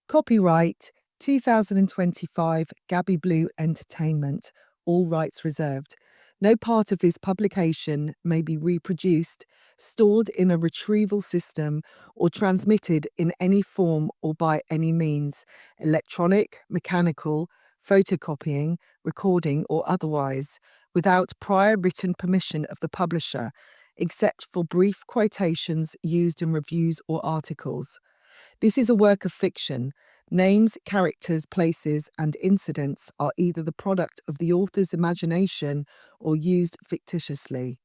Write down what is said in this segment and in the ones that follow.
Copyright 2025 Gabby Blue Entertainment, all rights reserved. No part of this publication may be reproduced, stored in a retrieval system, or transmitted in any form or by any means, electronic, mechanical, photocopying, recording, or otherwise, without prior written permission of the publisher, except for brief quotations used in reviews or articles. This is a work of fiction. Names, characters, places, and incidents are either the product of the author's imagination or used fictitiously.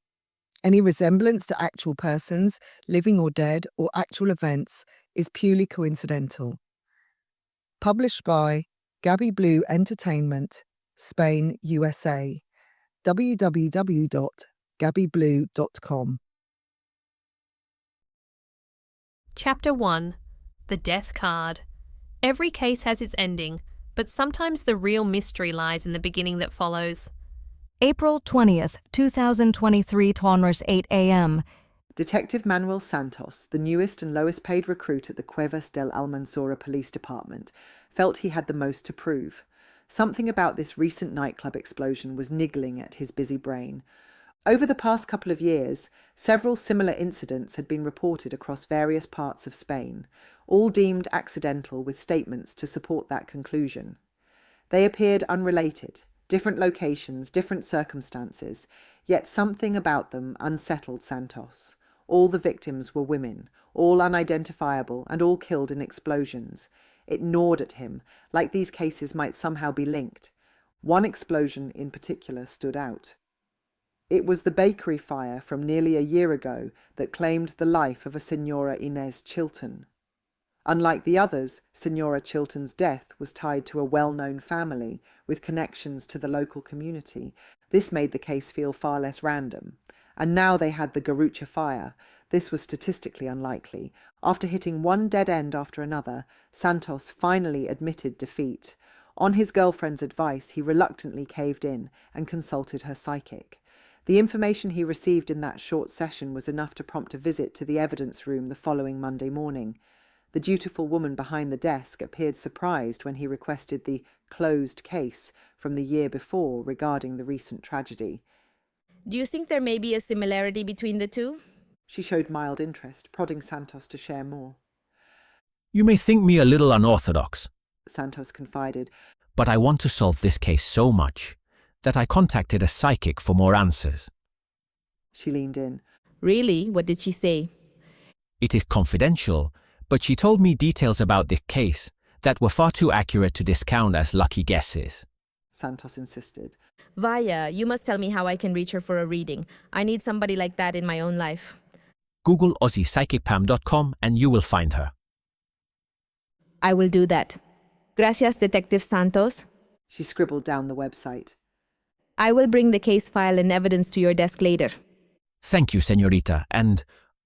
Any resemblance to actual persons, living or dead, or actual events is purely coincidental. Published by Gabby Blue Entertainment, Spain, USA. www.gabbyblue.com. Chapter 1. The Death Card. Every case has its ending, but sometimes the real mystery lies in the beginning that follows. April 20th, 2023, Tonres 8 a.m. Detective Manuel Santos, the newest and lowest paid recruit at the Cuevos de Almanzora Police Department, felt he had the most to prove. Something about this recent nightclub explosion was niggling at his busy brain. Over the past couple of years, several similar incidents had been reported across various parts of Spain, all deemed accidental with statements to support that conclusion. They appeared unrelated, different locations, different circumstances, yet something about them unsettled Santos. All the victims were women, all unidentifiable and all killed in explosions. It gnawed at him, like these cases might somehow be linked. One explosion in particular stood out. It was the bakery fire from nearly a year ago that claimed the life of a Senora Inés Chilton. Unlike the others, Senora Chilton's death was tied to a well-known family with connections to the local community. This made the case feel far less random. And now they had the Garrucha fire. This was statistically unlikely. After hitting one dead end after another, Santos finally admitted defeat. On his girlfriend's advice, he reluctantly caved in and consulted her psychic. The information he received in that short session was enough to prompt a visit to the evidence room the following Monday morning. The dutiful woman behind the desk appeared surprised when he requested the closed case from the year before regarding the recent tragedy. Do you think there may be a similarity between the two? She showed mild interest, prodding Santos to share more. You may think me a little unorthodox, Santos confided, but I want to solve this case so much that I contacted a psychic for more answers. She leaned in. Really? What did she say? It is confidential, but she told me details about this case that were far too accurate to discount as lucky guesses. Santos insisted. Vaya, you must tell me how I can reach her for a reading. I need somebody like that in my own life. Google AussiePsychicPam.com and you will find her. I will do that. Gracias, Detective Santos. She scribbled down the website. I will bring the case file and evidence to your desk later. Thank you, señorita, and,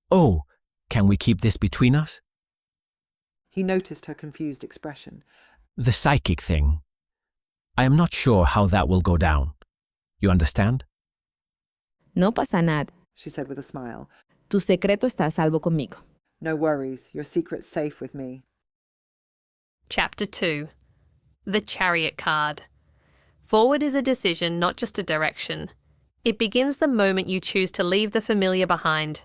oh, can we keep this between us? He noticed her confused expression. The psychic thing. I am not sure how that will go down. You understand? No pasa nada, She said with a smile. Tu secreto está a salvo conmigo. No worries, your secret's safe with me. Chapter 2. The Chariot Card. Forward is a decision, not just a direction. It begins the moment you choose to leave the familiar behind.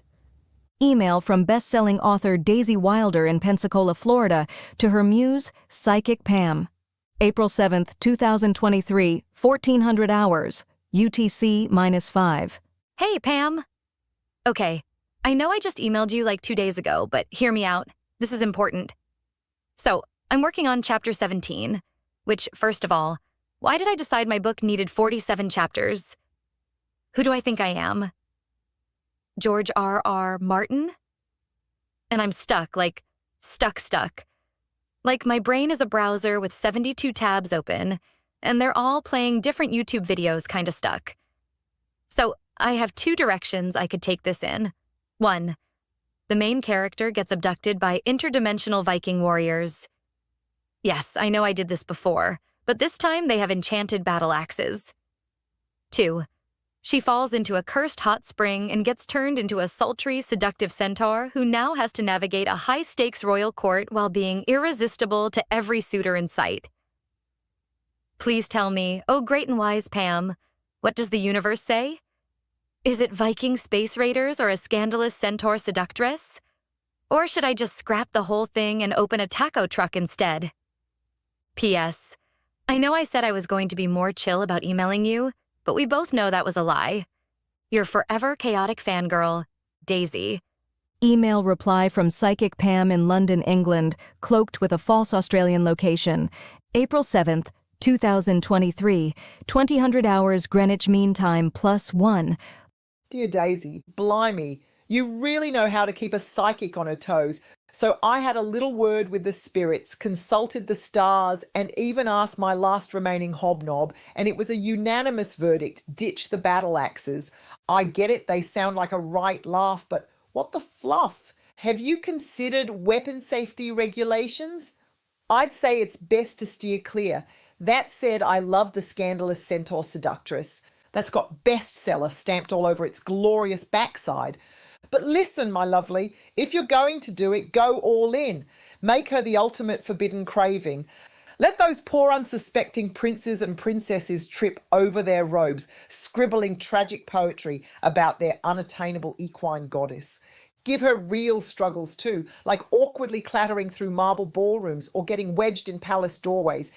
Email from best-selling author Daisy Wilder in Pensacola, Florida, to her muse, Psychic Pam. April 7th, 2023, 1400 hours, UTC-5. Hey, Pam. Okay, I know I just emailed you like 2 days ago, but hear me out. This is important. So, I'm working on Chapter 17, which, first of all, why did I decide my book needed 47 chapters? Who do I think I am? George R.R. Martin? And I'm stuck, like, stuck. Like my brain is a browser with 72 tabs open, and they're all playing different YouTube videos kinda stuck. So, I have 2 directions I could take this in. 1. The main character gets abducted by interdimensional Viking warriors. Yes, I know I did this before, but this time they have enchanted battle axes. 2. She falls into a cursed hot spring and gets turned into a sultry, seductive centaur who now has to navigate a high-stakes royal court while being irresistible to every suitor in sight. Please tell me, oh great and wise Pam, what does the universe say? Is it Viking space raiders or a scandalous centaur seductress? Or should I just scrap the whole thing and open a taco truck instead? P.S. I know I said I was going to be more chill about emailing you, but we both know that was a lie. Your forever chaotic fangirl, Daisy. Email reply from Psychic Pam in London, England, cloaked with a false Australian location. April 7th, 2023, 2000 hours Greenwich Mean Time +1. Dear Daisy, blimey, you really know how to keep a psychic on her toes. So I had a little word with the spirits, consulted the stars, and even asked my last remaining hobnob, and it was a unanimous verdict: ditch the battle axes. I get it, they sound like a right laugh, but what the fluff? Have you considered weapon safety regulations? I'd say it's best to steer clear. That said, I love the scandalous centaur seductress. That's got bestseller stamped all over its glorious backside. But listen, my lovely, if you're going to do it, go all in. Make her the ultimate forbidden craving. Let those poor unsuspecting princes and princesses trip over their robes, scribbling tragic poetry about their unattainable equine goddess. Give her real struggles too, like awkwardly clattering through marble ballrooms or getting wedged in palace doorways.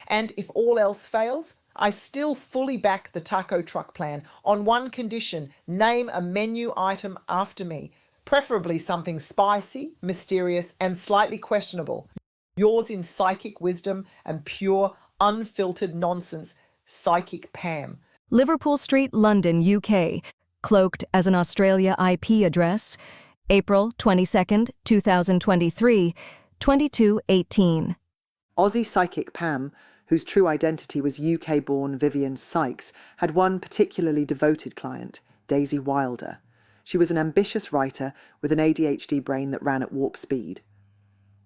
And if all else fails, I still fully back the taco truck plan on one condition: name a menu item after me, preferably something spicy, mysterious, and slightly questionable. Yours in psychic wisdom and pure, unfiltered nonsense, Psychic Pam. Liverpool Street, London, UK, cloaked as an Australia IP address. April 22nd, 2023, 22:18. Aussie Psychic Pam, whose true identity was UK-born Vivian Sykes, had one particularly devoted client, Daisy Wilder. She was an ambitious writer with an ADHD brain that ran at warp speed.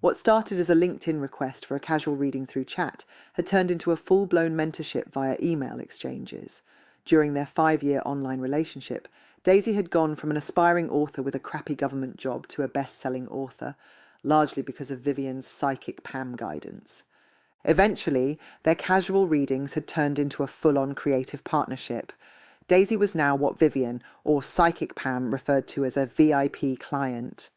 What started as a LinkedIn request for a casual reading through chat had turned into a full-blown mentorship via email exchanges. During their 5-year online relationship, Daisy had gone from an aspiring author with a crappy government job to a best-selling author, largely because of Vivian's Psychic Pam guidance. Eventually, their casual readings had turned into a full-on creative partnership. Daisy was now what Vivian, or Psychic Pam, referred to as a VIP client.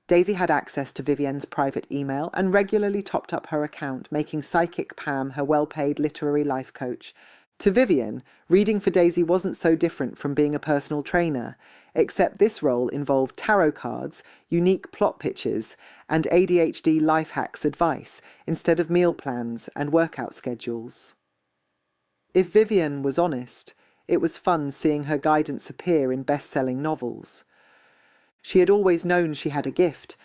Daisy had access to Vivian's private email and regularly topped up her account, making Psychic Pam her well-paid literary life coach. To Vivian, reading for Daisy wasn't so different from being a personal trainer, except this role involved tarot cards, unique plot pitches, and ADHD life hacks advice instead of meal plans and workout schedules. If Vivian was honest, it was fun seeing her guidance appear in best-selling novels. She had always known she had a gift,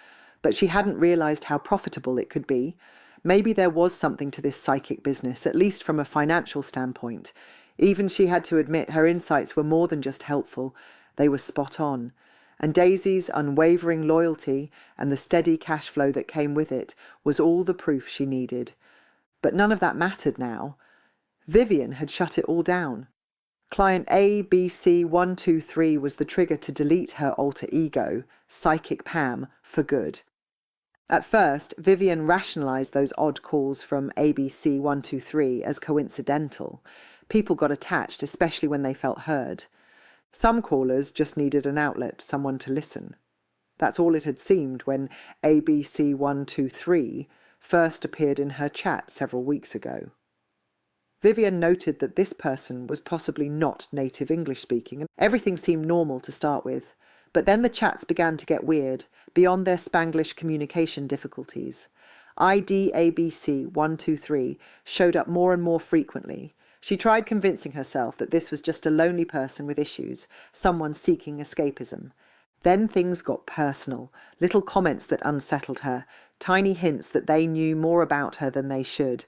but she hadn't realised how profitable it could be. Maybe there was something to this psychic business, at least from a financial standpoint. Even she had to admit her insights were more than just helpful, they were spot on. And Daisy's unwavering loyalty and the steady cash flow that came with it was all the proof she needed. But none of that mattered now. Vivian had shut it all down. Client ABC123 was the trigger to delete her alter ego, Psychic Pam, for good. At first, Vivian rationalised those odd calls from ABC123 as coincidental. People got attached, especially when they felt heard. Some callers just needed an outlet, someone to listen. That's all it had seemed when ABC123 first appeared in her chat several weeks ago. Vivian noted that this person was possibly not native English speaking, and everything seemed normal to start with. But then the chats began to get weird, beyond their Spanglish communication difficulties. ID ABC123 showed up more and more frequently. She tried convincing herself that this was just a lonely person with issues, someone seeking escapism. Then things got personal, little comments that unsettled her, tiny hints that they knew more about her than they should.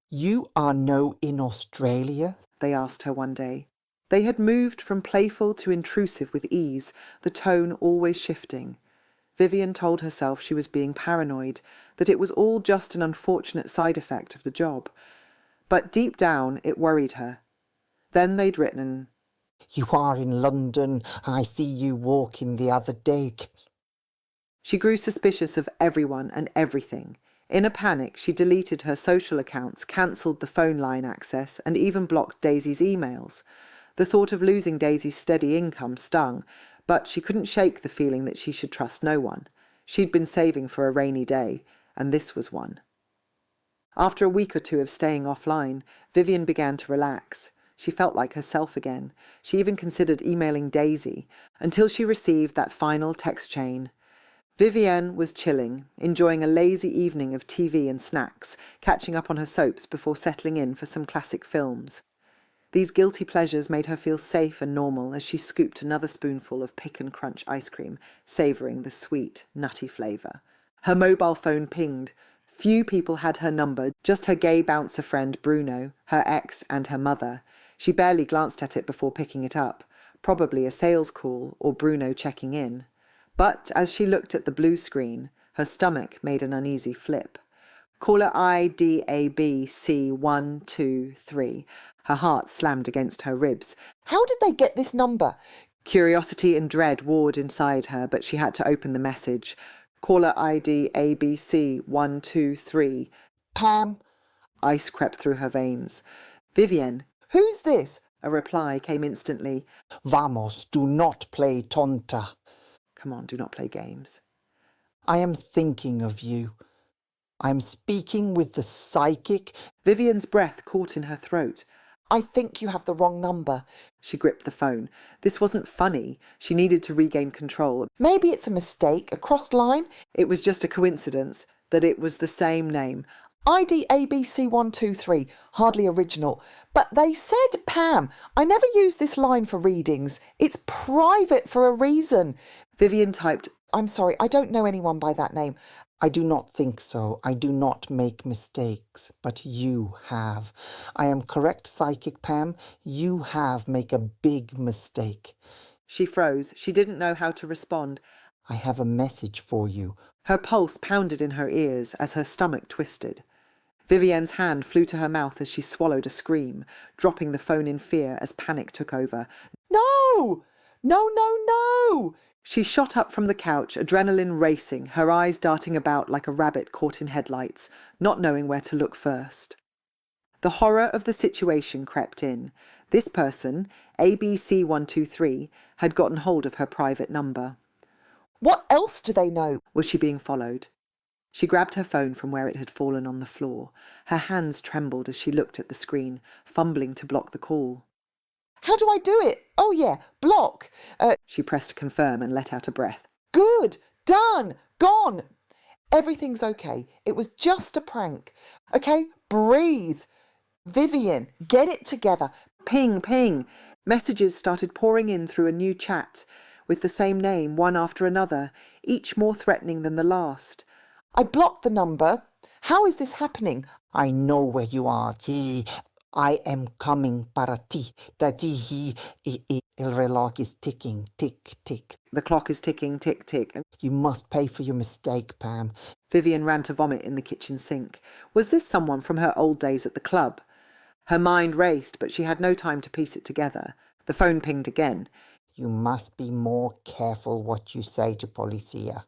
"You are no in Australia?" they asked her one day. They had moved from playful to intrusive with ease, the tone always shifting. Vivian told herself she was being paranoid, that it was all just an unfortunate side effect of the job. But deep down, it worried her. Then they'd written, You are in London. I see you walking the other day. She grew suspicious of everyone and everything. In a panic, she deleted her social accounts, cancelled the phone line access, and even blocked Daisy's emails. The thought of losing Daisy's steady income stung, but she couldn't shake the feeling that she should trust no one. She'd been saving for a rainy day, and this was one. After a week or two of staying offline, Vivian began to relax. She felt like herself again. She even considered emailing Daisy, until she received that final text chain. Vivienne was chilling, enjoying a lazy evening of TV and snacks, catching up on her soaps before settling in for some classic films. These guilty pleasures made her feel safe and normal as she scooped another spoonful of Pick and Crunch ice cream, savouring the sweet, nutty flavour. Her mobile phone pinged. Few people had her number, just her gay bouncer friend Bruno, her ex and her mother. She barely glanced at it before picking it up. Probably a sales call or Bruno checking in. But as she looked at the blue screen, her stomach made an uneasy flip. Caller IDABC123. Her heart slammed against her ribs. How did they get this number? Curiosity and dread warred inside her, but she had to open the message. Caller ID ABC123. Pam. Ice crept through her veins. Vivienne. Who's this? A reply came instantly. Vamos, do not play tonta. Come on, do not play games. I am thinking of you. I am speaking with the psychic. Vivian's breath caught in her throat. I think you have the wrong number. She gripped the phone. This wasn't funny. She needed to regain control. Maybe it's a mistake, a crossed line. It was just a coincidence that it was the same name. ID ABC123, hardly original. But they said Pam. I never use this line for readings. It's private for a reason. Vivian typed, I'm sorry, I don't know anyone by that name. I do not think so. I do not make mistakes, but you have. I am correct, Psychic Pam. You have make a big mistake. She froze. She didn't know how to respond. I have a message for you. Her pulse pounded in her ears as her stomach twisted. Vivienne's hand flew to her mouth as she swallowed a scream, dropping the phone in fear as panic took over. No! No, no, no! She shot up from the couch, adrenaline racing, her eyes darting about like a rabbit caught in headlights, not knowing where to look first. The horror of the situation crept in. This person, ABC123, had gotten hold of her private number. What else do they know? Was she being followed? She grabbed her phone from where it had fallen on the floor. Her hands trembled as she looked at the screen, fumbling to block the call. How do I do it? Oh yeah, block. She pressed confirm and let out a breath. Good. Done. Gone. Everything's okay. It was just a prank. Okay, breathe. Vivian, get it together. Ping, ping. Messages started pouring in through a new chat, with the same name, one after another, each more threatening than the last. I blocked the number. How is this happening? I know where you are, Gee. I am coming para ti. Daddy, el reloj is ticking, tick, tick. The clock is ticking, tick, tick. You must pay for your mistake, Pam. Vivian ran to vomit in the kitchen sink. Was this someone from her old days at the club? Her mind raced, but she had no time to piece it together. The phone pinged again. You must be more careful what you say to Policia.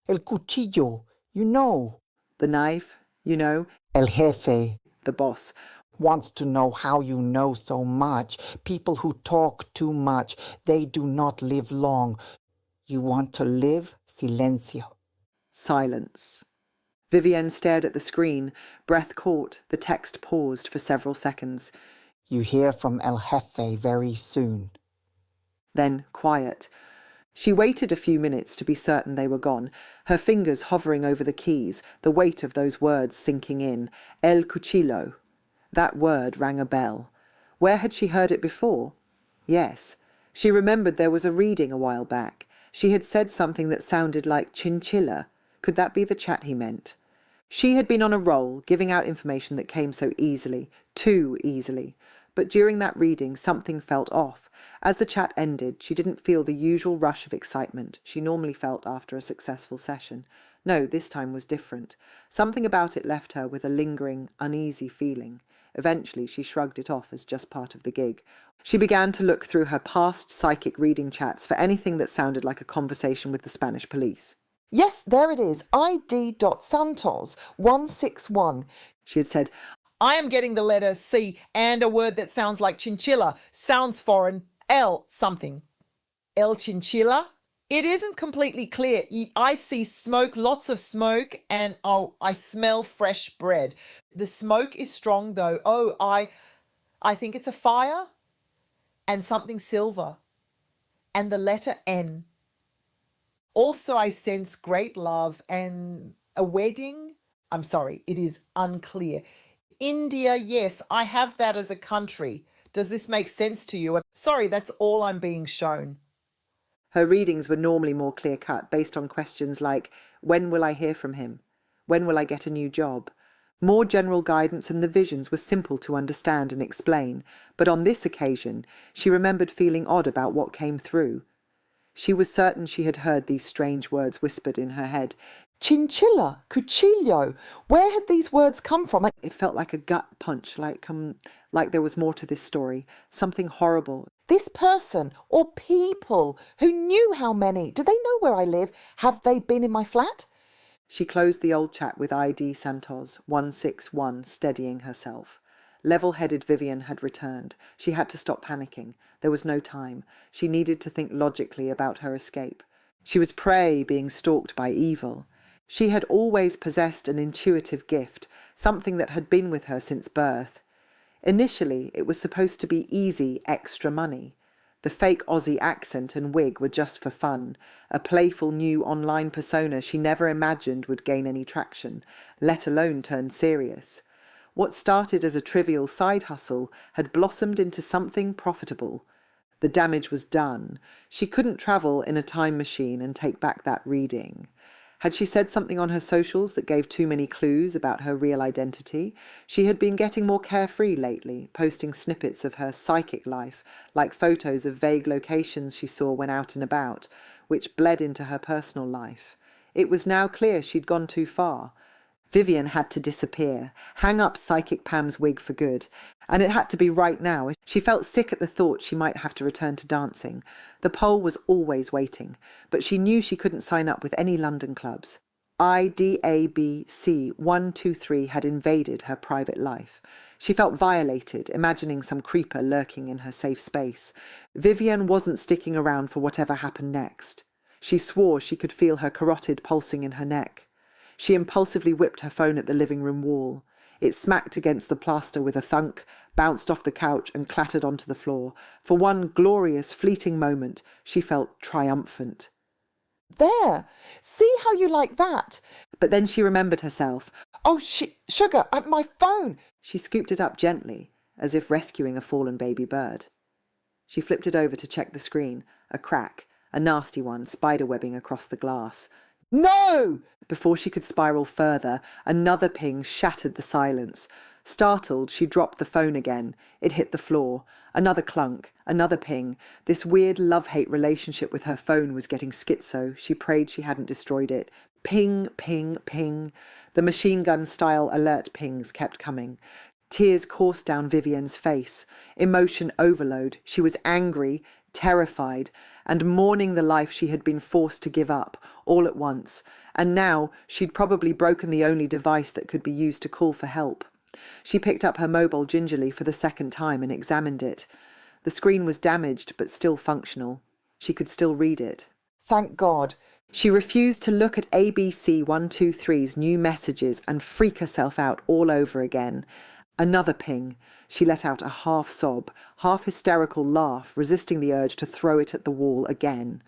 El cuchillo, you know. The knife, you know. El jefe. The boss. Wants to know how you know so much. People who talk too much, they do not live long. You want to live? Silencio. Silence. Vivienne stared at the screen, breath caught, the text paused for several seconds. You hear from El Jefe very soon. Then quiet. She waited a few minutes to be certain they were gone, her fingers hovering over the keys, the weight of those words sinking in. El cuchillo. That word rang a bell. Where had she heard it before? Yes. She remembered there was a reading a while back. She had said something that sounded like chinchilla. Could that be the chat he meant? She had been on a roll, giving out information that came so easily, too easily. But during that reading, something felt off. As the chat ended, she didn't feel the usual rush of excitement she normally felt after a successful session. No, this time was different. Something about it left her with a lingering, uneasy feeling. Eventually, she shrugged it off as just part of the gig. She began to look through her past psychic reading chats for anything that sounded like a conversation with the Spanish police. Yes, there it is. ID.Santoz 161. She had said, I am getting the letter C and a word that sounds like chinchilla. Sounds foreign. L something. El chinchilla? It isn't completely clear. I see smoke, lots of smoke, and I smell fresh bread. The smoke is strong though. I think it's a fire and something silver and the letter N. Also, I sense great love and a wedding. I'm sorry, it is unclear. India, yes, I have that as a country. Does this make sense to you? Sorry, that's all I'm being shown. Her readings were normally more clear-cut, based on questions like, when will I hear from him? When will I get a new job? More general guidance, and the visions were simple to understand and explain, but on this occasion she remembered feeling odd about what came through. She was certain she had heard these strange words whispered in her head. Chinchilla, cuchillo. Where had these words come from? It felt like a gut punch, like there was more to this story, something horrible. This person, or people, who knew how many? Do they know where I live? Have they been in my flat? She closed the old chat with ID Santoz 161, steadying herself. Level-headed Vivian had returned. She had to stop panicking. There was no time. She needed to think logically about her escape. She was prey being stalked by evil. She had always possessed an intuitive gift, something that had been with her since birth. Initially, it was supposed to be easy extra money. The fake Aussie accent and wig were just for fun, a playful new online persona she never imagined would gain any traction, let alone turn serious. What started as a trivial side hustle had blossomed into something profitable. The damage was done. She couldn't travel in a time machine and take back that reading. Had she said something on her socials that gave too many clues about her real identity? She had been getting more carefree lately, posting snippets of her psychic life, like photos of vague locations she saw when out and about, which bled into her personal life. It was now clear she'd gone too far. Vivian had to disappear, hang up Psychic Pam's wig for good, and it had to be right now. She felt sick at the thought she might have to return to dancing. The poll was always waiting, but she knew she couldn't sign up with any London clubs. IDABC 123 had invaded her private life. She felt violated, imagining some creeper lurking in her safe space. Vivian wasn't sticking around for whatever happened next. She swore she could feel her carotid pulsing in her neck. She impulsively whipped her phone at the living room wall. It smacked against the plaster with a thunk, bounced off the couch and clattered onto the floor. For one glorious, fleeting moment, she felt triumphant. There! See how you like that? But then she remembered herself. Oh, sugar, my phone! She scooped it up gently, as if rescuing a fallen baby bird. She flipped it over to check the screen. A crack, a nasty one, spiderwebbing across the glass. No! Before she could spiral further, another ping shattered the silence. Startled, she dropped the phone again. It hit the floor. Another clunk, another ping. This weird love-hate relationship with her phone was getting schizo. She prayed she hadn't destroyed it. Ping, ping, ping. The machine gun-style alert pings kept coming. Tears coursed down Vivian's face. Emotion overload. She was angry, terrified, and mourning the life she had been forced to give up, all at once. And now she'd probably broken the only device that could be used to call for help. She picked up her mobile gingerly for the second time and examined it. The screen was damaged but still functional. She could still read it. Thank God. She refused to look at ABC 123's new messages and freak herself out all over again. Another ping. She let out a half sob, half hysterical laugh, resisting the urge to throw it at the wall again.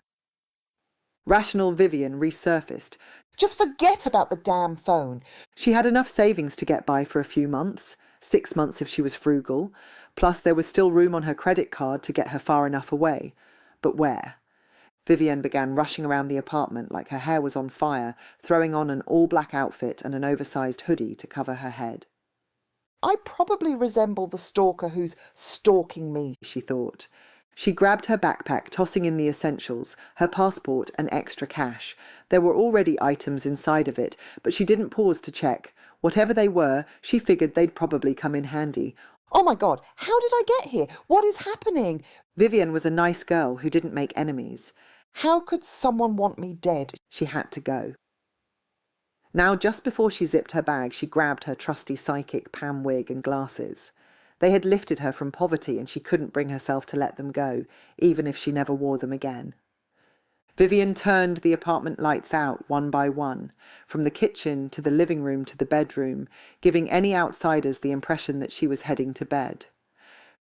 Rational Vivian resurfaced. Just forget about the damn phone. She had enough savings to get by for a few months, 6 months if she was frugal, plus there was still room on her credit card to get her far enough away. But where? Vivian began rushing around the apartment like her hair was on fire, throwing on an all-black outfit and an oversized hoodie to cover her head. I probably resemble the stalker who's stalking me, she thought. She grabbed her backpack, tossing in the essentials, her passport and extra cash. There were already items inside of it, but she didn't pause to check. Whatever they were, she figured they'd probably come in handy. Oh my God, how did I get here? What is happening? Vivian was a nice girl who didn't make enemies. How could someone want me dead? She had to go. Now, just before she zipped her bag, she grabbed her trusty psychic Pam wig and glasses. They had lifted her from poverty and she couldn't bring herself to let them go, even if she never wore them again. Vivian turned the apartment lights out one by one, from the kitchen to the living room to the bedroom, giving any outsiders the impression that she was heading to bed.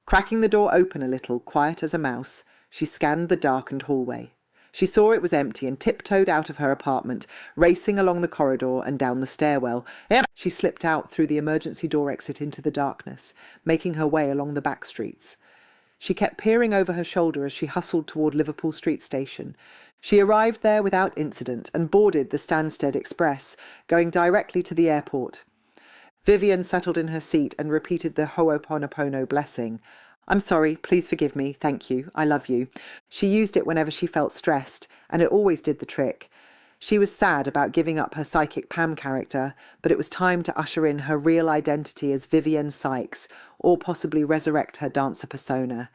Cracking the door open a little, quiet as a mouse, she scanned the darkened hallway. She saw it was empty and tiptoed out of her apartment, racing along the corridor and down the stairwell. She slipped out through the emergency door exit into the darkness, making her way along the back streets. She kept peering over her shoulder as she hustled toward Liverpool Street Station. She arrived there without incident and boarded the Stansted Express, going directly to the airport. Vivian settled in her seat and repeated the Ho'oponopono blessing. "I'm sorry, please forgive me, thank you, I love you." She used it whenever she felt stressed, and it always did the trick. She was sad about giving up her Psychic Pam character, but it was time to usher in her real identity as Vivienne Sykes, or possibly resurrect her dancer persona,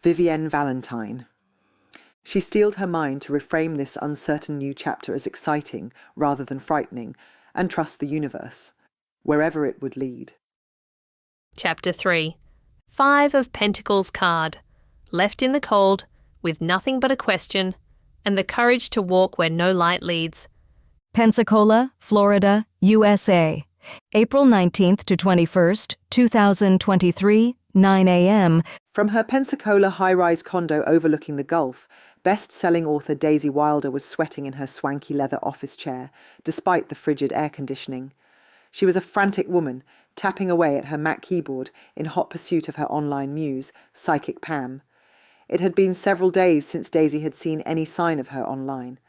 Vivienne Valentine. She steeled her mind to reframe this uncertain new chapter as exciting rather than frightening, and trust the universe, wherever it would lead. Chapter 3. 5 of Pentacles card. Left in the cold, with nothing but a question, and the courage to walk where no light leads. Pensacola, Florida, USA. April 19th to 21st, 2023, 9 a.m. From her Pensacola high-rise condo overlooking the Gulf, best-selling author Daisy Wilder was sweating in her swanky leather office chair, despite the frigid air conditioning. She was a frantic woman, tapping away at her Mac keyboard in hot pursuit of her online muse, Psychic Pam. It had been several days since Daisy had seen any sign of her online.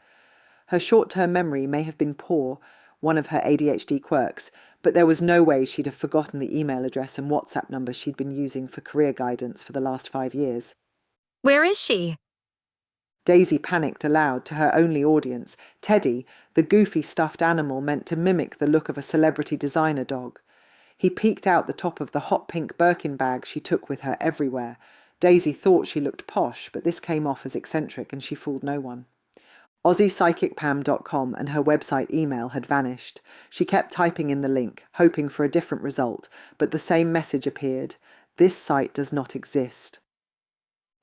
Her short-term memory may have been poor, one of her ADHD quirks, but there was no way she'd have forgotten the email address and WhatsApp number she'd been using for career guidance for the last 5 years. Where is she? Daisy panicked aloud to her only audience, Teddy, the goofy stuffed animal meant to mimic the look of a celebrity designer dog. He peeked out the top of the hot pink Birkin bag she took with her everywhere. Daisy thought she looked posh, but this came off as eccentric and she fooled no one. AussiePsychicPam.com and her website email had vanished. She kept typing in the link, hoping for a different result, but the same message appeared. This site does not exist.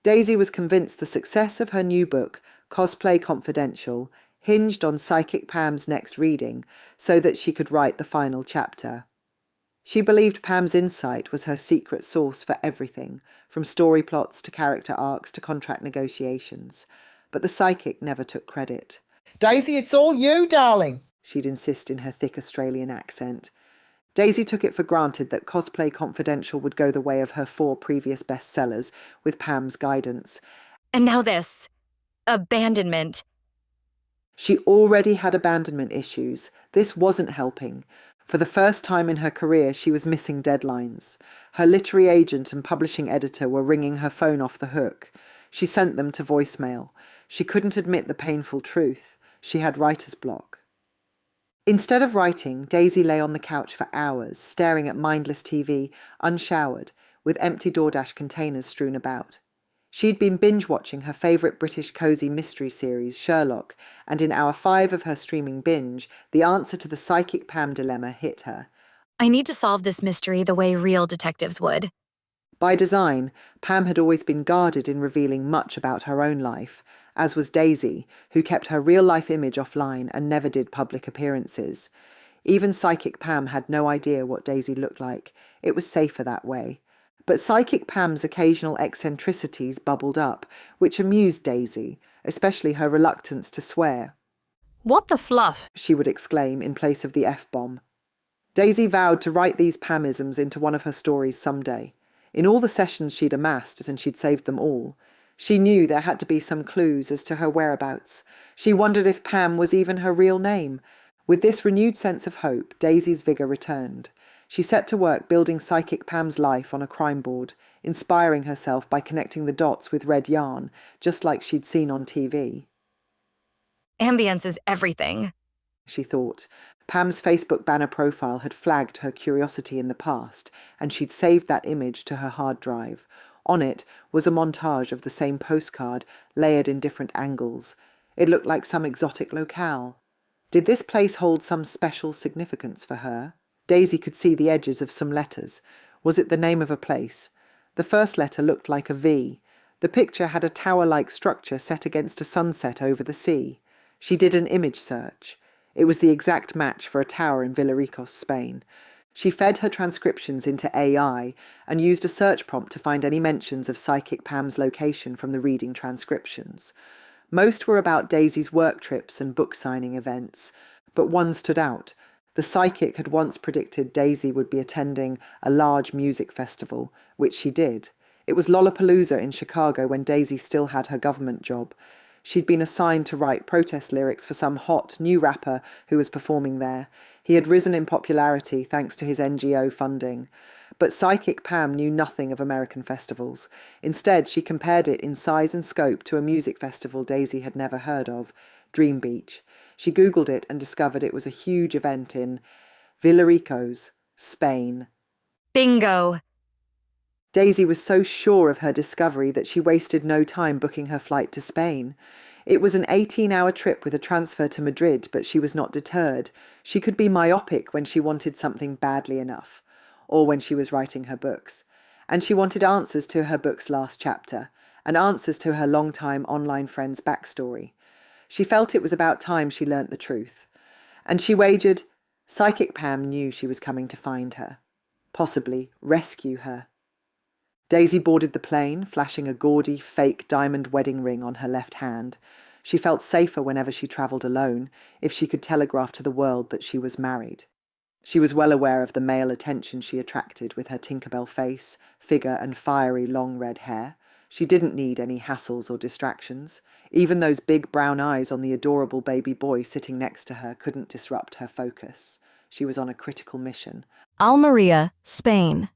Daisy was convinced the success of her new book, Cosplay Confidential, hinged on Psychic Pam's next reading so that she could write the final chapter. She believed Pam's insight was her secret source for everything, from story plots to character arcs to contract negotiations. But the psychic never took credit. Daisy, it's all you, darling, she'd insist in her thick Australian accent. Daisy took it for granted that Cosplay Confidential would go the way of her 4 previous bestsellers, with Pam's guidance. And now this. Abandonment. She already had abandonment issues. This wasn't helping. For the first time in her career, she was missing deadlines. Her literary agent and publishing editor were ringing her phone off the hook. She sent them to voicemail. She couldn't admit the painful truth. She had writer's block. Instead of writing, Daisy lay on the couch for hours, staring at mindless TV, unshowered, with empty DoorDash containers strewn about. She'd been binge-watching her favourite British cosy mystery series, Sherlock, and in hour 5 of her streaming binge, the answer to the Psychic Pam dilemma hit her. I need to solve this mystery the way real detectives would. By design, Pam had always been guarded in revealing much about her own life, as was Daisy, who kept her real-life image offline and never did public appearances. Even Psychic Pam had no idea what Daisy looked like. It was safer that way. But Psychic Pam's occasional eccentricities bubbled up, which amused Daisy, especially her reluctance to swear. What the fluff? She would exclaim in place of the F-bomb. Daisy vowed to write these Pamisms into one of her stories someday. In all the sessions she'd amassed, and she'd saved them all, she knew there had to be some clues as to her whereabouts. She wondered if Pam was even her real name. With this renewed sense of hope, Daisy's vigour returned. She set to work building Psychic Pam's life on a crime board, inspiring herself by connecting the dots with red yarn, just like she'd seen on TV. Ambience is everything, she thought. Pam's Facebook banner profile had flagged her curiosity in the past, and she'd saved that image to her hard drive. On it was a montage of the same postcard, layered in different angles. It looked like some exotic locale. Did this place hold some special significance for her? Daisy could see the edges of some letters. Was it the name of a place? The first letter looked like a V. The picture had a tower-like structure set against a sunset over the sea. She did an image search. It was the exact match for a tower in Villaricos, Spain. She fed her transcriptions into AI and used a search prompt to find any mentions of Psychic Pam's location from the reading transcriptions. Most were about Daisy's work trips and book signing events, but one stood out. The psychic had once predicted Daisy would be attending a large music festival, which she did. It was Lollapalooza in Chicago when Daisy still had her government job. She'd been assigned to write protest lyrics for some hot new rapper who was performing there. He had risen in popularity thanks to his NGO funding. But Psychic Pam knew nothing of American festivals. Instead, she compared it in size and scope to a music festival Daisy had never heard of, Dream Beach. She Googled it and discovered it was a huge event in Villaricos, Spain. Bingo! Daisy was so sure of her discovery that she wasted no time booking her flight to Spain. It was an 18-hour trip with a transfer to Madrid, but she was not deterred. She could be myopic when she wanted something badly enough, or when she was writing her books. And she wanted answers to her book's last chapter, and answers to her long-time online friend's backstory. She felt it was about time she learnt the truth. And she wagered Psychic Pam knew she was coming to find her. Possibly rescue her. Daisy boarded the plane, flashing a gaudy, fake diamond wedding ring on her left hand. She felt safer whenever she travelled alone, if she could telegraph to the world that she was married. She was well aware of the male attention she attracted with her Tinkerbell face, figure and fiery long red hair. She didn't need any hassles or distractions. Even those big brown eyes on the adorable baby boy sitting next to her couldn't disrupt her focus. She was on a critical mission. Almería, Spain.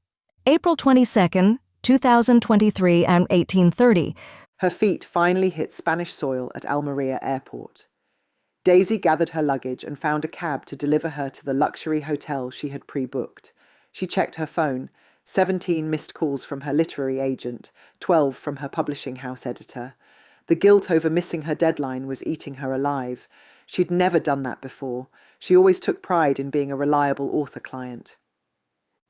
April 22nd, 2023 and 1830. Her feet finally hit Spanish soil at Almería Airport. Daisy gathered her luggage and found a cab to deliver her to the luxury hotel she had pre-booked. She checked her phone. 17 missed calls from her literary agent, 12 from her publishing house editor. The guilt over missing her deadline was eating her alive. She'd never done that before. She always took pride in being a reliable author client.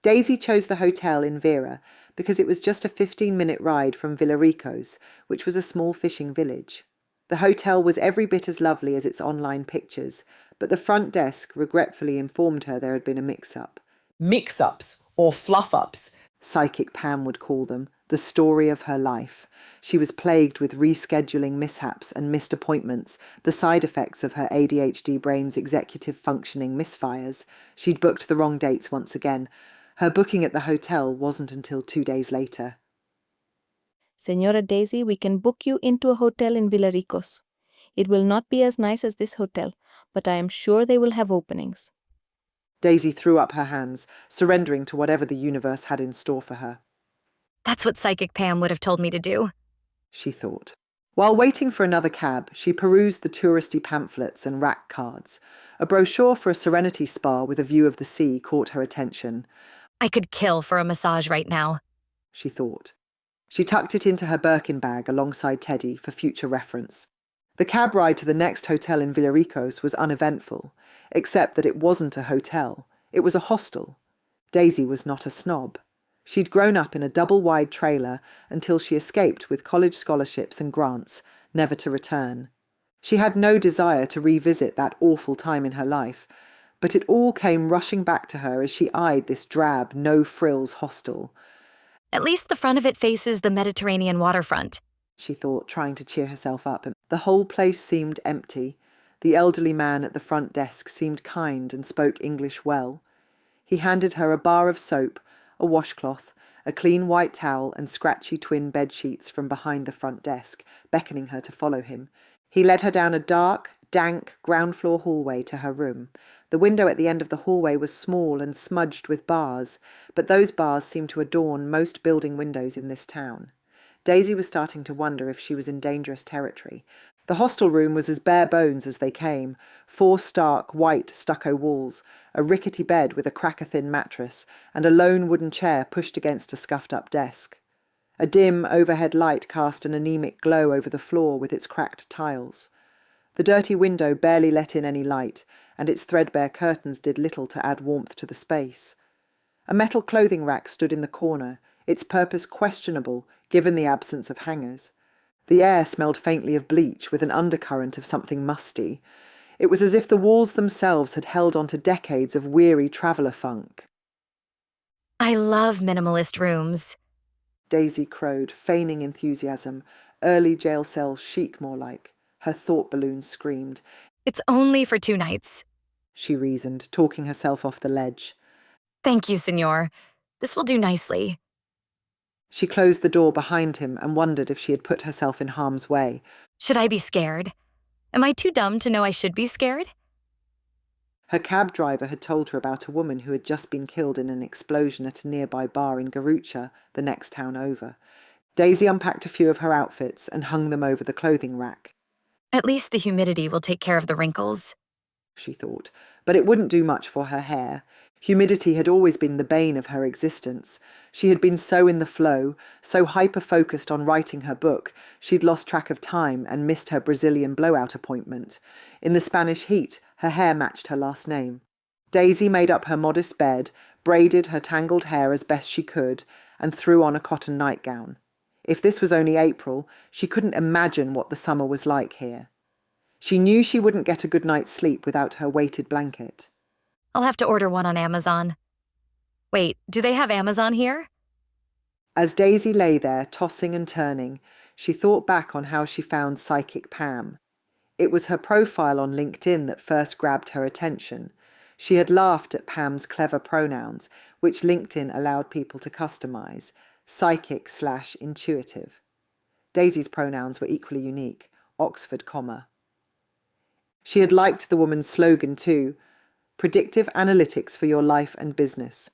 Daisy chose the hotel in Vera because it was just a 15-minute ride from Villaricos, which was a small fishing village. The hotel was every bit as lovely as its online pictures, but the front desk regretfully informed her there had been a mix-up. Mix-ups, or fluff-ups, Psychic Pam would call them, the story of her life. She was plagued with rescheduling mishaps and missed appointments, the side effects of her ADHD brain's executive functioning misfires. She'd booked the wrong dates once again. Her booking at the hotel wasn't until 2 days later. Senora Daisy, we can book you into a hotel in Villaricos. It will not be as nice as this hotel, but I am sure they will have openings. Daisy threw up her hands, surrendering to whatever the universe had in store for her. That's what Psychic Pam would have told me to do, she thought. While waiting for another cab, she perused the touristy pamphlets and rack cards. A brochure for a serenity spa with a view of the sea caught her attention. I could kill for a massage right now, she thought. She tucked it into her Birkin bag alongside Teddy for future reference. The cab ride to the next hotel in Villaricos was uneventful, except that it wasn't a hotel. It was a hostel. Daisy was not a snob. She'd grown up in a double-wide trailer until she escaped with college scholarships and grants, never to return. She had no desire to revisit that awful time in her life, but it all came rushing back to her as she eyed this drab, no-frills hostel. At least the front of it faces the Mediterranean waterfront, she thought, trying to cheer herself up. The whole place seemed empty. The elderly man at the front desk seemed kind and spoke English well. He handed her a bar of soap, a washcloth, a clean white towel and scratchy twin bed sheets from behind the front desk, beckoning her to follow him. He led her down a dark, dank, ground-floor hallway to her room. The window at the end of the hallway was small and smudged with bars, but those bars seemed to adorn most building windows in this town. Daisy was starting to wonder if she was in dangerous territory. The hostel room was as bare bones as they came, 4 stark, white stucco walls, a rickety bed with a cracker-thin mattress, and a lone wooden chair pushed against a scuffed-up desk. A dim overhead light cast an anemic glow over the floor with its cracked tiles. The dirty window barely let in any light, and its threadbare curtains did little to add warmth to the space. A metal clothing rack stood in the corner, its purpose questionable given the absence of hangers. The air smelled faintly of bleach, with an undercurrent of something musty. It was as if the walls themselves had held on to decades of weary traveller funk. I love minimalist rooms. Daisy crowed, feigning enthusiasm, early jail cell chic more like. Her thought balloon screamed. It's only for 2 nights. She reasoned, talking herself off the ledge. Thank you, Senor. This will do nicely. She closed the door behind him and wondered if she had put herself in harm's way. Should I be scared? Am I too dumb to know I should be scared? Her cab driver had told her about a woman who had just been killed in an explosion at a nearby bar in Garucha, the next town over. Daisy unpacked a few of her outfits and hung them over the clothing rack. At least the humidity will take care of the wrinkles, she thought, but it wouldn't do much for her hair. Humidity had always been the bane of her existence. She had been so in the flow, so hyper-focused on writing her book, she'd lost track of time and missed her Brazilian blowout appointment. In the Spanish heat, her hair matched her last name. Daisy made up her modest bed, braided her tangled hair as best she could, and threw on a cotton nightgown. If this was only April, she couldn't imagine what the summer was like here. She knew she wouldn't get a good night's sleep without her weighted blanket. I'll have to order one on Amazon. Wait, do they have Amazon here? As Daisy lay there, tossing and turning, she thought back on how she found Psychic Pam. It was her profile on LinkedIn that first grabbed her attention. She had laughed at Pam's clever pronouns, which LinkedIn allowed people to customize, psychic/intuitive. Daisy's pronouns were equally unique, Oxford comma. She had liked the woman's slogan too, predictive analytics for your life and business.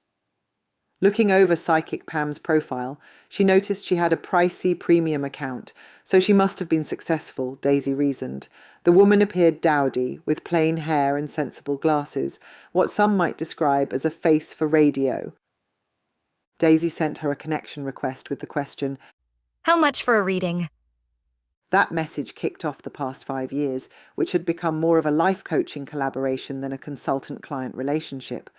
Looking over Psychic Pam's profile, she noticed she had a pricey premium account, so she must have been successful, Daisy reasoned. The woman appeared dowdy, with plain hair and sensible glasses, what some might describe as a face for radio. Daisy sent her a connection request with the question, How much for a reading? That message kicked off the past 5 years, which had become more of a life coaching collaboration than a consultant-client relationship.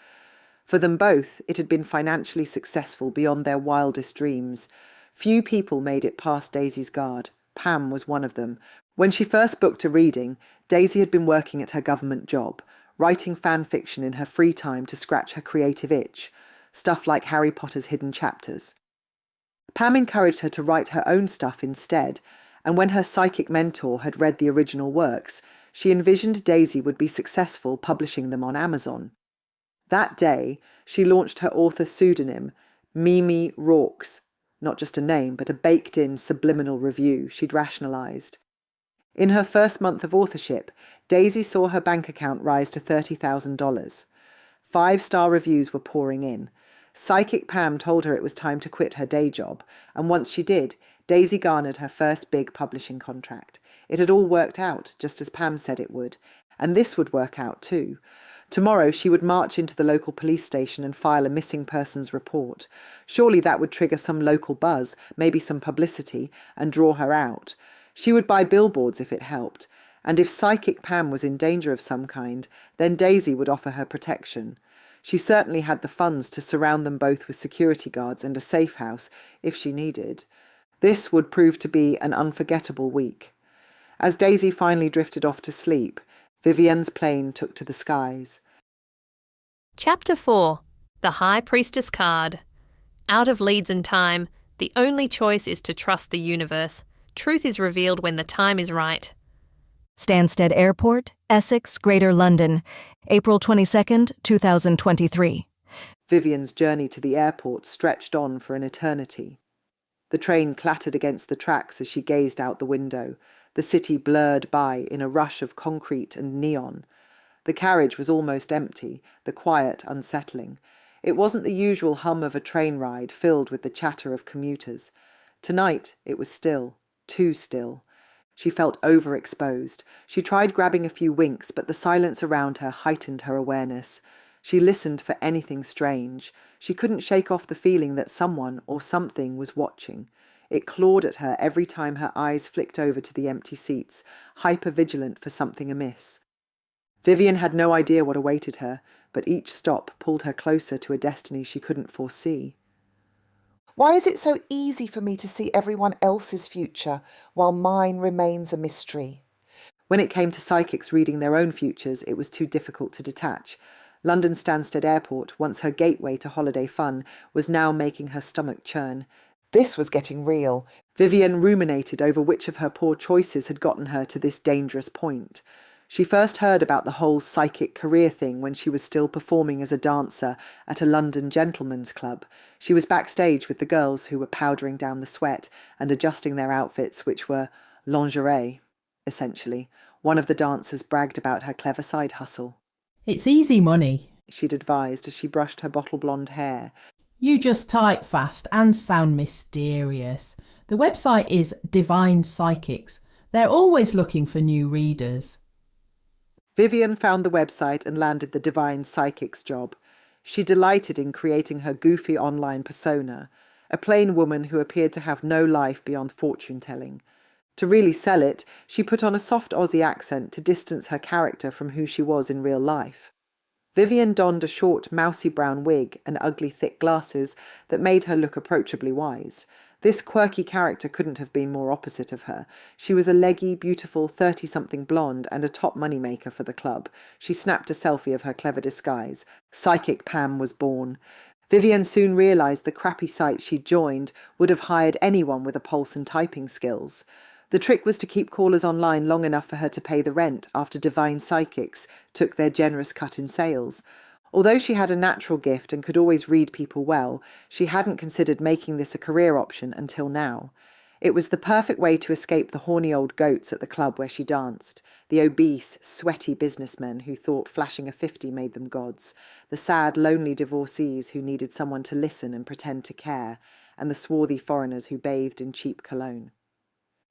For them both, it had been financially successful beyond their wildest dreams. Few people made it past Daisy's guard. Pam was one of them. When she first booked a reading, Daisy had been working at her government job, writing fan fiction in her free time to scratch her creative itch, stuff like Harry Potter's hidden chapters. Pam encouraged her to write her own stuff instead, and when her psychic mentor had read the original works, she envisioned Daisy would be successful publishing them on Amazon. That day, she launched her author pseudonym, Mimi Rorks, not just a name, but a baked-in subliminal review she'd rationalised. In her first month of authorship, Daisy saw her bank account rise to $30,000. 5-star reviews were pouring in. Psychic Pam told her it was time to quit her day job, and once she did, Daisy garnered her first big publishing contract. It had all worked out, just as Pam said it would, and this would work out too. Tomorrow she would march into the local police station and file a missing persons report. Surely that would trigger some local buzz, maybe some publicity, and draw her out. She would buy billboards if it helped, and if Psychic Pam was in danger of some kind, then Daisy would offer her protection. She certainly had the funds to surround them both with security guards and a safe house, if she needed. This would prove to be an unforgettable week. As Daisy finally drifted off to sleep, Vivienne's plane took to the skies. Chapter 4. The High Priestess Card. Out of leads and time, the only choice is to trust the universe. Truth is revealed when the time is right. Stansted Airport, Essex, Greater London, April 22nd, 2023. Vivienne's journey to the airport stretched on for an eternity. The train clattered against the tracks as she gazed out the window, the city blurred by in a rush of concrete and neon. The carriage was almost empty, the quiet unsettling. It wasn't the usual hum of a train ride filled with the chatter of commuters. Tonight it was still, too still. She felt overexposed. She tried grabbing a few winks, but the silence around her heightened her awareness. She listened for anything strange. She couldn't shake off the feeling that someone or something was watching. It clawed at her every time her eyes flicked over to the empty seats, hyper-vigilant for something amiss. Vivian had no idea what awaited her, but each stop pulled her closer to a destiny she couldn't foresee. Why is it so easy for me to see everyone else's future while mine remains a mystery? When it came to psychics reading their own futures, it was too difficult to detach. London Stansted Airport, once her gateway to holiday fun, was now making her stomach churn. This was getting real. Vivian ruminated over which of her poor choices had gotten her to this dangerous point. She first heard about the whole psychic career thing when she was still performing as a dancer at a London gentlemen's club. She was backstage with the girls who were powdering down the sweat and adjusting their outfits, which were lingerie, essentially. One of the dancers bragged about her clever side hustle. It's easy money, she'd advised as she brushed her bottle blonde hair. You just type fast and sound mysterious. The website is Divine Psychics. They're always looking for new readers. Vivian found the website and landed the Divine Psychics job. She delighted in creating her goofy online persona, a plain woman who appeared to have no life beyond fortune-telling. To really sell it, she put on a soft Aussie accent to distance her character from who she was in real life. Vivian donned a short, mousy brown wig and ugly thick glasses that made her look approachably wise. This quirky character couldn't have been more opposite of her. She was a leggy, beautiful 30-something blonde and a top moneymaker for the club. She snapped a selfie of her clever disguise. Psychic Pam was born. Vivian soon realised the crappy site she'd joined would have hired anyone with a pulse and typing skills. The trick was to keep callers online long enough for her to pay the rent after Divine Psychics took their generous cut in sales. Although she had a natural gift and could always read people well, she hadn't considered making this a career option until now. It was the perfect way to escape the horny old goats at the club where she danced, the obese, sweaty businessmen who thought flashing a 50 made them gods, the sad, lonely divorcees who needed someone to listen and pretend to care, and the swarthy foreigners who bathed in cheap cologne.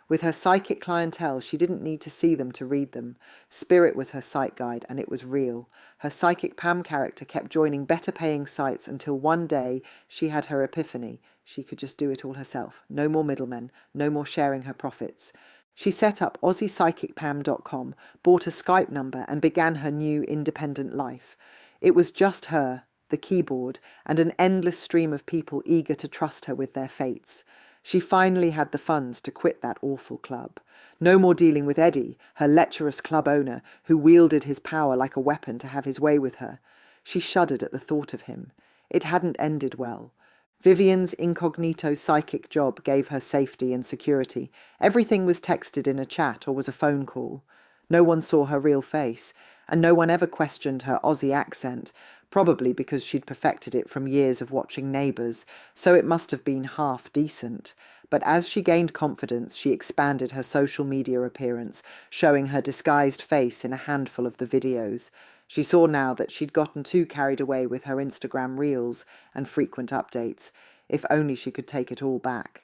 With her psychic clientele, she didn't need to see them to read them. Spirit was her sight guide, and it was real. Her Psychic Pam character kept joining better-paying sites until one day she had her epiphany. She could just do it all herself. No more middlemen, no more sharing her profits. She set up AussiePsychicPam.com, bought a Skype number, and began her new independent life. It was just her, the keyboard, and an endless stream of people eager to trust her with their fates. She finally had the funds to quit that awful club. No more dealing with Eddie, her lecherous club owner, who wielded his power like a weapon to have his way with her. She shuddered at the thought of him. It hadn't ended well. Vivian's incognito psychic job gave her safety and security. Everything was texted in a chat or was a phone call. No one saw her real face, and no one ever questioned her Aussie accent, probably because she'd perfected it from years of watching Neighbours, so it must have been half decent. But as she gained confidence, she expanded her social media appearance, showing her disguised face in a handful of the videos. She saw now that she'd gotten too carried away with her Instagram reels and frequent updates. If only she could take it all back.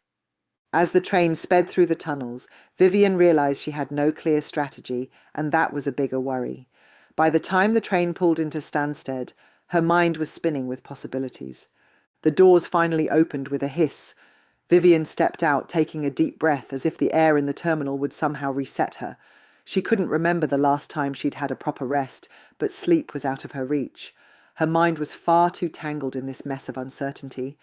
As the train sped through the tunnels, Vivian realised she had no clear strategy, and that was a bigger worry. By the time the train pulled into Stansted, her mind was spinning with possibilities. The doors finally opened with a hiss. Vivian stepped out, taking a deep breath as if the air in the terminal would somehow reset her. She couldn't remember the last time she'd had a proper rest, but sleep was out of her reach. Her mind was far too tangled in this mess of uncertainty.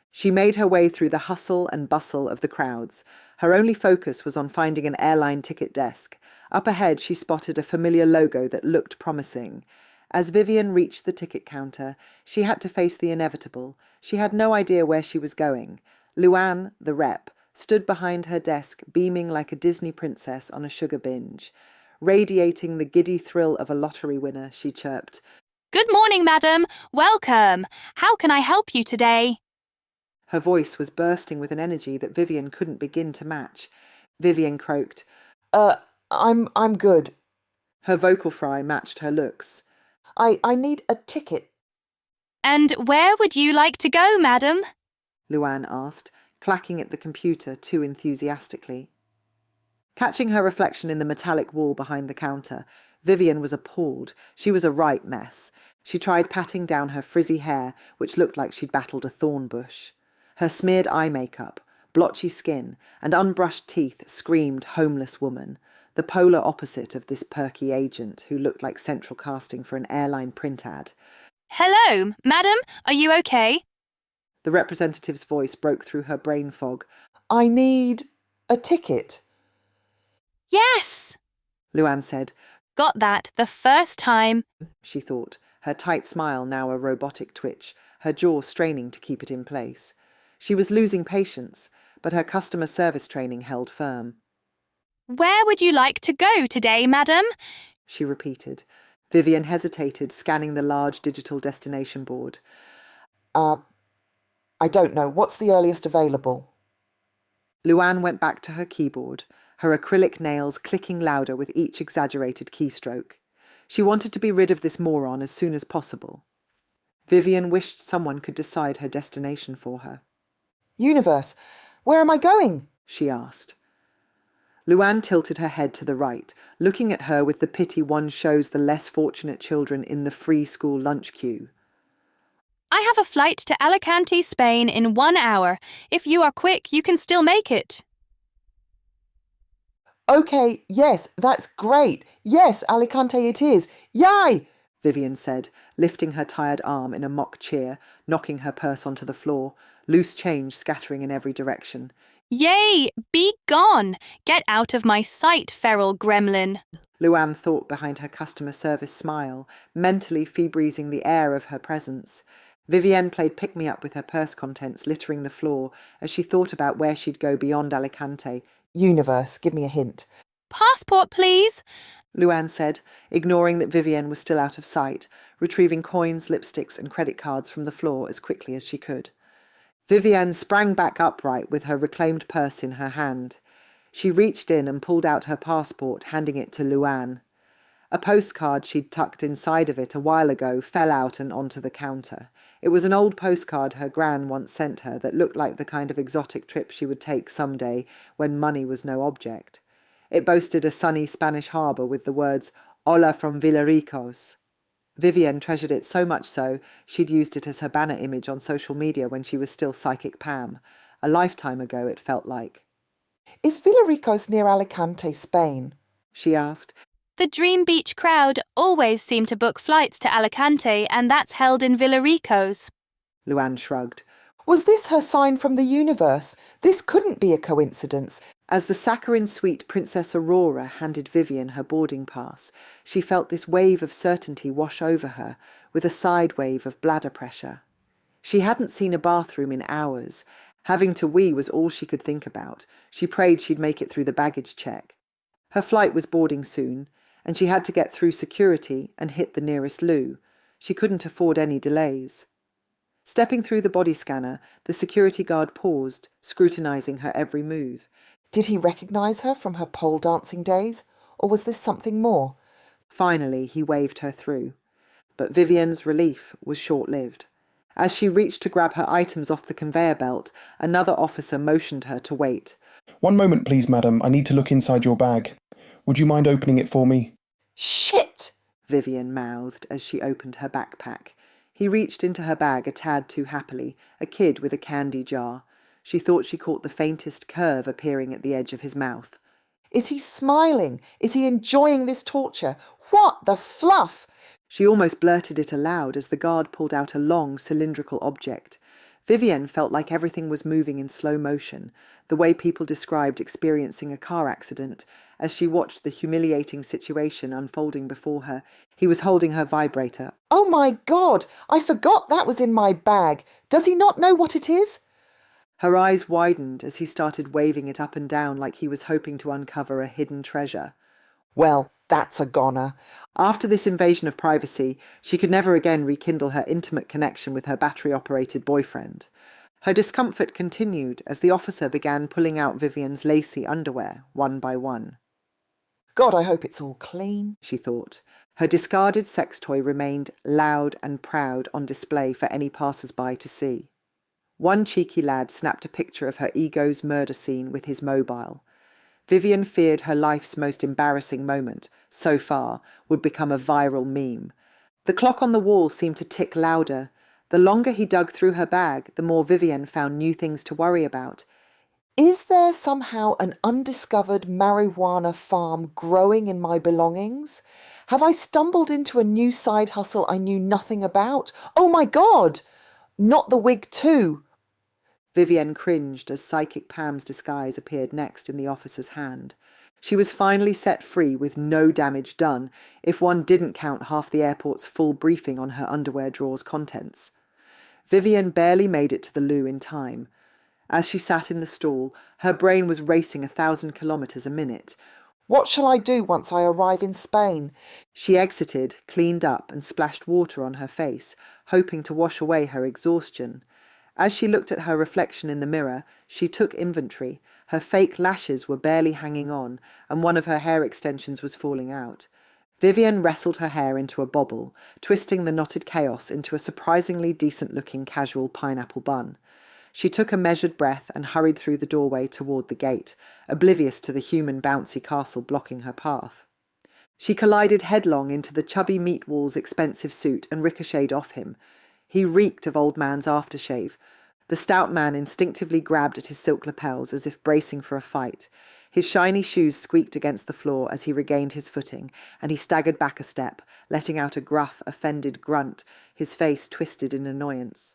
She made her way through the hustle and bustle of the crowds. Her only focus was on finding an airline ticket desk. Up ahead, she spotted a familiar logo that looked promising. As Vivian reached the ticket counter, she had to face the inevitable. She had no idea where she was going. Luann, the rep, stood behind her desk, beaming like a Disney princess on a sugar binge. Radiating the giddy thrill of a lottery winner, she chirped, "Good morning, madam. Welcome. How can I help you today?" Her voice was bursting with an energy that Vivian couldn't begin to match. Vivian croaked, I'm good. Her vocal fry matched her looks. I need a ticket. "And where would you like to go, madam?" Luann asked, clacking at the computer too enthusiastically. Catching her reflection in the metallic wall behind the counter, Vivian was appalled. She was a right mess. She tried patting down her frizzy hair, which looked like she'd battled a thorn bush. Her smeared eye makeup, blotchy skin, and unbrushed teeth screamed homeless woman, the polar opposite of this perky agent who looked like central casting for an airline print ad. Hello, madam, are you okay? The representative's voice broke through her brain fog. I need a ticket. Yes! Luann said. Got that the first time. She thought, her tight smile now a robotic twitch, her jaw straining to keep it in place. She was losing patience, but her customer service training held firm. Where would you like to go today, madam? She repeated. Vivian hesitated, scanning the large digital destination board. I don't know. What's the earliest available? Luann went back to her keyboard, her acrylic nails clicking louder with each exaggerated keystroke. She wanted to be rid of this moron as soon as possible. Vivian wished someone could decide her destination for her. Universe, where am I going? She asked. Luann tilted her head to the right, looking at her with the pity one shows the less fortunate children in the free school lunch queue. I have a flight to Alicante, Spain in 1 hour. If you are quick, you can still make it. Okay, yes, that's great. Yes, Alicante it is. Yay! Vivian said, lifting her tired arm in a mock cheer, knocking her purse onto the floor, loose change scattering in every direction. Yay! Be gone! Get out of my sight, feral gremlin. Luann thought behind her customer service smile, mentally fee-breezing the air of her presence. Vivienne played pick-me-up with her purse contents littering the floor as she thought about where she'd go beyond Alicante. Universe, give me a hint. Passport, please. Luann said, ignoring that Vivienne was still out of sight, retrieving coins, lipsticks and credit cards from the floor as quickly as she could. Vivienne sprang back upright with her reclaimed purse in her hand. She reached in and pulled out her passport, handing it to Luann. A postcard she'd tucked inside of it a while ago fell out and onto the counter. It was an old postcard her gran once sent her that looked like the kind of exotic trip she would take someday when money was no object. It boasted a sunny Spanish harbour with the words, "Hola from Villaricos." Vivienne treasured it so much so, she'd used it as her banner image on social media when she was still Psychic Pam. A lifetime ago, it felt like. Is Villaricos near Alicante, Spain? She asked. The Dream Beach crowd always seem to book flights to Alicante, and that's held in Villaricos. Luann shrugged. Was this her sign from the universe? This couldn't be a coincidence. As the saccharine-sweet Princess Aurora handed Vivian her boarding pass, she felt this wave of certainty wash over her, with a side wave of bladder pressure. She hadn't seen a bathroom in hours. Having to wee was all she could think about. She prayed she'd make it through the baggage check. Her flight was boarding soon, and she had to get through security and hit the nearest loo. She couldn't afford any delays. Stepping through the body scanner, the security guard paused, scrutinising her every move. Did he recognise her from her pole dancing days, or was this something more? Finally, he waved her through. But Vivian's relief was short-lived. As she reached to grab her items off the conveyor belt, another officer motioned her to wait. "One moment, please, madam. I need to look inside your bag. Would you mind opening it for me?" "Shit!" Vivian mouthed as she opened her backpack. He reached into her bag a tad too happily, a kid with a candy jar. She thought she caught the faintest curve appearing at the edge of his mouth. Is he smiling? Is he enjoying this torture? What the fluff? She almost blurted it aloud as the guard pulled out a long, cylindrical object. Vivian felt like everything was moving in slow motion, the way people described experiencing a car accident, as she watched the humiliating situation unfolding before her. He was holding her vibrator. Oh my God! I forgot that was in my bag. Does he not know what it is? Her eyes widened as he started waving it up and down like he was hoping to uncover a hidden treasure. Well, that's a goner. After this invasion of privacy, she could never again rekindle her intimate connection with her battery-operated boyfriend. Her discomfort continued as the officer began pulling out Vivian's lacy underwear, one by one. God, I hope it's all clean, she thought. Her discarded sex toy remained loud and proud on display for any passers-by to see. One cheeky lad snapped a picture of her ego's murder scene with his mobile. Vivian feared her life's most embarrassing moment, so far, would become a viral meme. The clock on the wall seemed to tick louder. The longer he dug through her bag, the more Vivian found new things to worry about. Is there somehow an undiscovered marijuana farm growing in my belongings? Have I stumbled into a new side hustle I knew nothing about? Oh my God! Not the wig too! Vivienne cringed as Psychic Pam's disguise appeared next in the officer's hand. She was finally set free with no damage done, if one didn't count half the airport's full briefing on her underwear drawer's contents. Vivienne barely made it to the loo in time. As she sat in the stall, her brain was racing 1,000 kilometres a minute. What shall I do once I arrive in Spain? She exited, cleaned up, and splashed water on her face, hoping to wash away her exhaustion. As she looked at her reflection in the mirror, she took inventory. Her fake lashes were barely hanging on, and one of her hair extensions was falling out. Vivienne wrestled her hair into a bobble, twisting the knotted chaos into a surprisingly decent-looking casual pineapple bun. She took a measured breath and hurried through the doorway toward the gate, oblivious to the human bouncy castle blocking her path. She collided headlong into the chubby Meatwall's expensive suit and ricocheted off him. He reeked of old man's aftershave. The stout man instinctively grabbed at his silk lapels as if bracing for a fight. His shiny shoes squeaked against the floor as he regained his footing, and he staggered back a step, letting out a gruff, offended grunt, his face twisted in annoyance.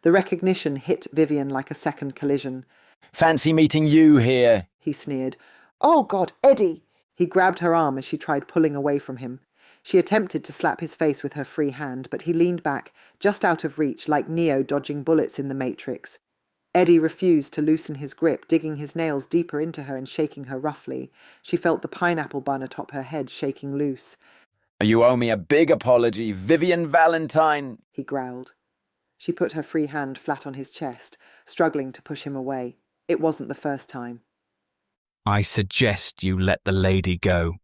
The recognition hit Vivienne like a second collision. Fancy meeting you here, he sneered. Oh God, Eddie! He grabbed her arm as she tried pulling away from him. She attempted to slap his face with her free hand, but he leaned back, just out of reach, like Neo dodging bullets in the Matrix. Eddie refused to loosen his grip, digging his nails deeper into her and shaking her roughly. She felt the pineapple bun atop her head shaking loose. You owe me a big apology, Vivian Valentine, he growled. She put her free hand flat on his chest, struggling to push him away. It wasn't the first time. I suggest you let the lady go,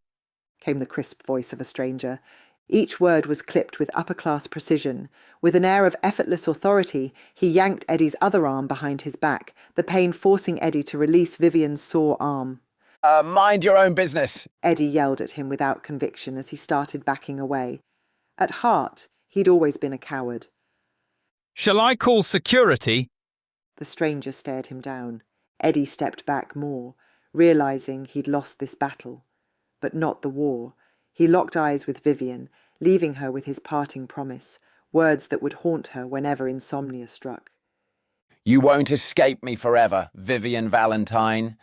came the crisp voice of a stranger. Each word was clipped with upper-class precision. With an air of effortless authority, he yanked Eddie's other arm behind his back, the pain forcing Eddie to release Vivian's sore arm. Mind your own business, Eddie yelled at him without conviction as he started backing away. At heart, he'd always been a coward. Shall I call security? The stranger stared him down. Eddie stepped back more, realising he'd lost this battle. But not the war. He locked eyes with Vivian, leaving her with his parting promise, words that would haunt her whenever insomnia struck. You won't escape me forever, Vivian Valentine.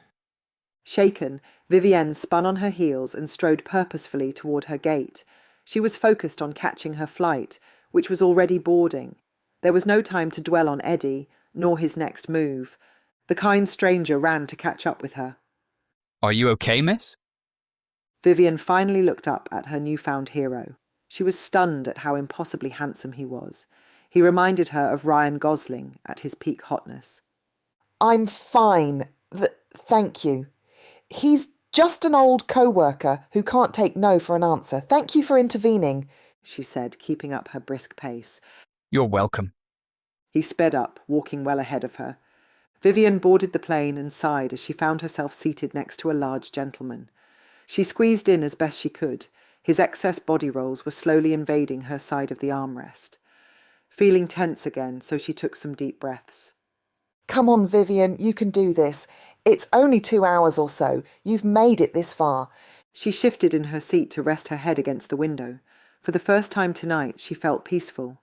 Shaken, Vivienne spun on her heels and strode purposefully toward her gate. She was focused on catching her flight, which was already boarding. There was no time to dwell on Eddie, nor his next move. The kind stranger ran to catch up with her. Are you okay, miss? Vivian finally looked up at her newfound hero. She was stunned at how impossibly handsome he was. He reminded her of Ryan Gosling at his peak hotness. I'm fine. Thank you. He's just an old co-worker who can't take no for an answer. Thank you for intervening, she said, keeping up her brisk pace. You're welcome. He sped up, walking well ahead of her. Vivian boarded the plane and sighed as she found herself seated next to a large gentleman. She squeezed in as best she could. His excess body rolls were slowly invading her side of the armrest. Feeling tense again, so she took some deep breaths. Come on, Vivian, you can do this. It's only 2 hours or so. You've made it this far. She shifted in her seat to rest her head against the window. For the first time tonight, she felt peaceful.